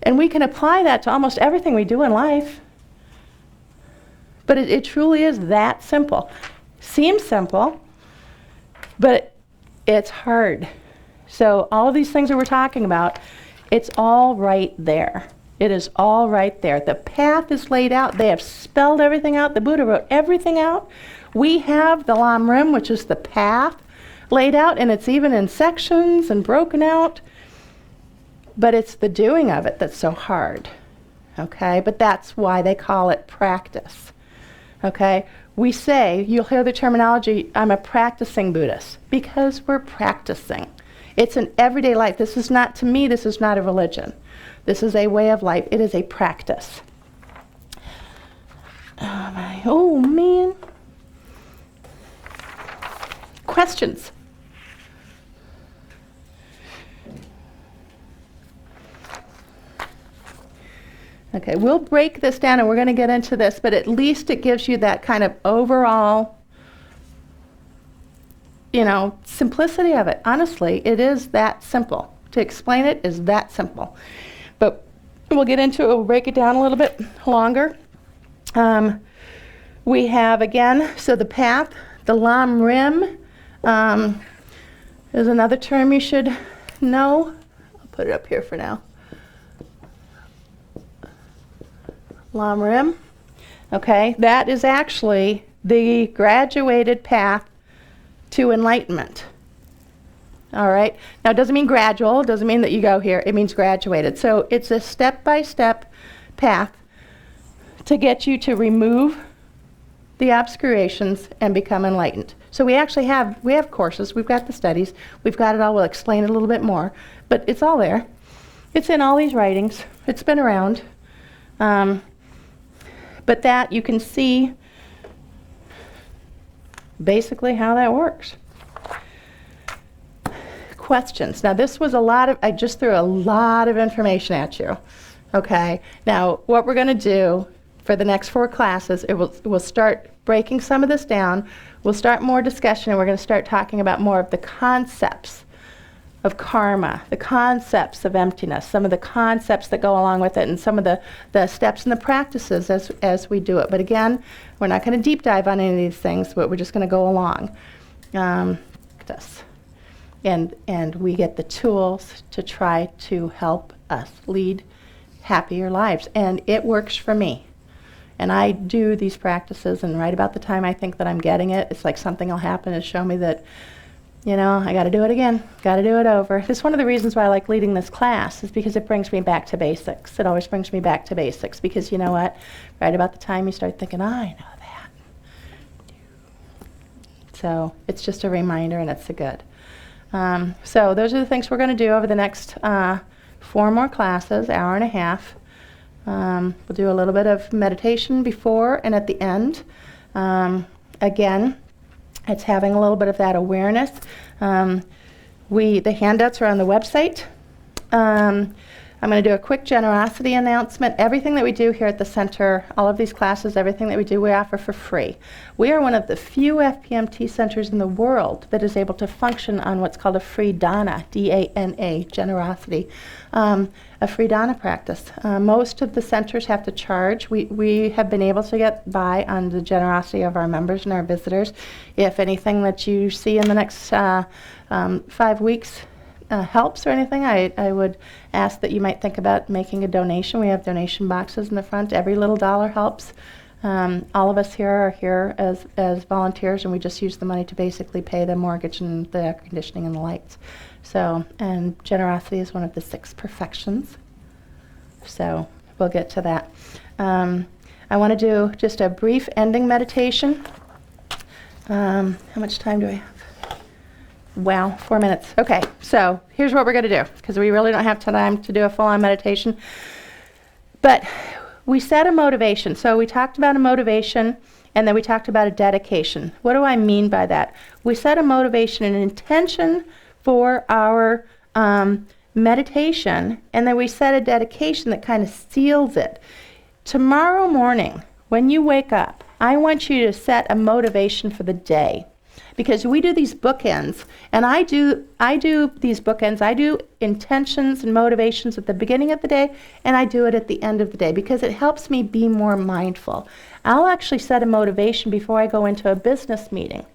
And we can apply that to almost everything we do in life. But it truly is that simple. Seems simple, but it's hard. So all of these things that we're talking about, it's all right there. It is all right there. The path is laid out. They have spelled everything out. The Buddha wrote everything out. We have the Lam Rim, which is the path, laid out, and it's even in sections and broken out. But it's the doing of it that's so hard. Okay? But that's why they call it practice. Okay? We say, you'll hear the terminology, I'm a practicing Buddhist, because we're practicing. It's an everyday life. This is not, to me, this is not a religion. This is a way of life. It is a practice. Oh man. Questions? Okay, we'll break this down and we're going to get into this, but at least it gives you that kind of overall, simplicity of it. Honestly, it is that simple. To explain it is that simple. But we'll get into it, we'll break it down a little bit longer. We have, again, so the path, the Lam Rim, is another term you should know. I'll put it up here for now. Lam Rim. Okay, that is actually the graduated path to enlightenment. All right. Now, it doesn't mean gradual. It doesn't mean that you go here. It means graduated. So it's a step-by-step path to get you to remove the obscurations and become enlightened. So we actually have courses. We've got the studies. We've got it all. We'll explain it a little bit more. But it's all there. It's in all these writings. It's been around. But that you can see basically how that works. Questions. Now this was I just threw a lot of information at you. Okay. Now what we're going to do for the next 4 classes, we'll start breaking some of this down. We'll start more discussion and we're going to start talking about more of the concepts of karma, the concepts of emptiness, some of the concepts that go along with it, and some of the steps and the practices as we do it. But again, we're not going to deep dive on any of these things, but we're just going to go along. This. And we get the tools to try to help us lead happier lives. And it works for me. And I do these practices, and right about the time I think that I'm getting it, it's like something will happen and show me that, I got to do it again, got to do it over. This is one of the reasons why I like leading this class, is because it brings me back to basics. It always brings me back to basics, because you know what? Right about the time you start thinking, I know that. So it's just a reminder, and it's a good. So those are the things we're going to do over the next 4 more classes, hour and a half. We'll do a little bit of meditation before and at the end. Again, it's having a little bit of that awareness. The handouts are on the website. I'm going to do a quick generosity announcement. Everything that we do here at the center, all of these classes, everything that we do, we offer for free. We are one of the few FPMT centers in the world that is able to function on what's called a free dana, D-A-N-A, generosity, a free dana practice. Most of the centers have to charge. We have been able to get by on the generosity of our members and our visitors. If anything that you see in the next 5 weeks helps or anything, I would ask that you might think about making a donation. We have donation boxes in the front. Every little dollar helps. All of us here are here as volunteers, and we just use the money to basically pay the mortgage and the air conditioning and the lights. So, and generosity is one of the 6 perfections. So we'll get to that. I want to do just a brief ending meditation. How much time do I have? Wow, 4 minutes. Okay, so here's what we're going to do, because we really don't have time to do a full-on meditation. But we set a motivation. So we talked about a motivation, and then we talked about a dedication. What do I mean by that? We set a motivation, an intention for our meditation, and then we set a dedication that kind of seals it. Tomorrow morning, when you wake up, I want you to set a motivation for the day. Because we do these bookends, and I do these bookends. I do intentions and motivations at the beginning of the day, and I do it at the end of the day because it helps me be more mindful. I'll actually set a motivation before I go into a business meeting.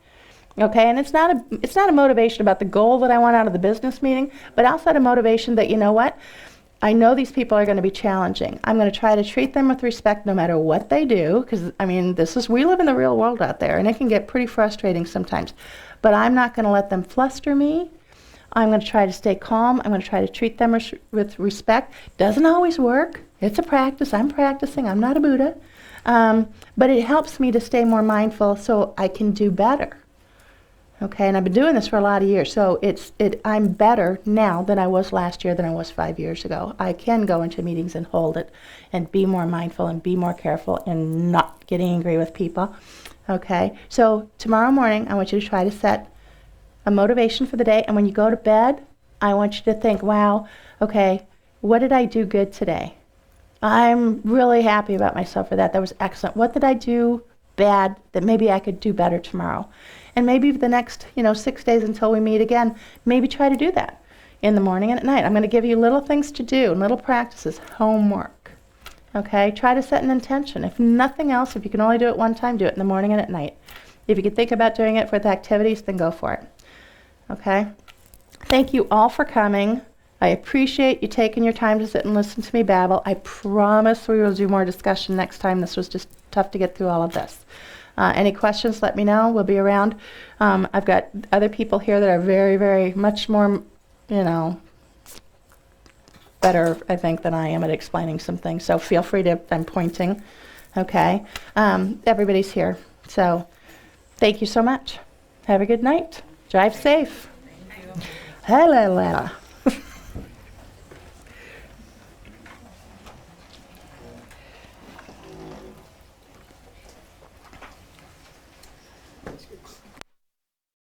Okay, and it's not a motivation about the goal that I want out of the business meeting, but I'll set a motivation that, you know what, I know these people are going to be challenging. I'm going to try to treat them with respect no matter what they do, because, I mean, we live in the real world out there, and it can get pretty frustrating sometimes. But I'm not going to let them fluster me. I'm going to try to stay calm. I'm going to try to treat them with respect. Doesn't always work. It's a practice. I'm practicing. I'm not a Buddha. But it helps me to stay more mindful so I can do better. Okay, and I've been doing this for a lot of years, so I'm better now than I was last year, than I was 5 years ago. I can go into meetings and hold it and be more mindful and be more careful and not get angry with people. Okay, so tomorrow morning, I want you to try to set a motivation for the day, and when you go to bed, I want you to think, wow, okay, what did I do good today? I'm really happy about myself for that. That was excellent. What did I do bad that maybe I could do better tomorrow? And maybe the next, 6 days until we meet again, maybe try to do that in the morning and at night. I'm going to give you little things to do and little practices, homework. Okay, try to set an intention. If nothing else, if you can only do it one time, do it in the morning and at night. If you can think about doing it with activities, then go for it. Okay? Thank you all for coming. I appreciate you taking your time to sit and listen to me babble. I promise we will do more discussion next time. This was just tough to get through all of this. Any questions, let me know. We'll be around. I've got other people here that are very, very much more, better, I think, than I am at explaining some things. So feel free to, I'm pointing. Okay. Everybody's here. So thank you so much. Have a good night. Drive safe. Hello.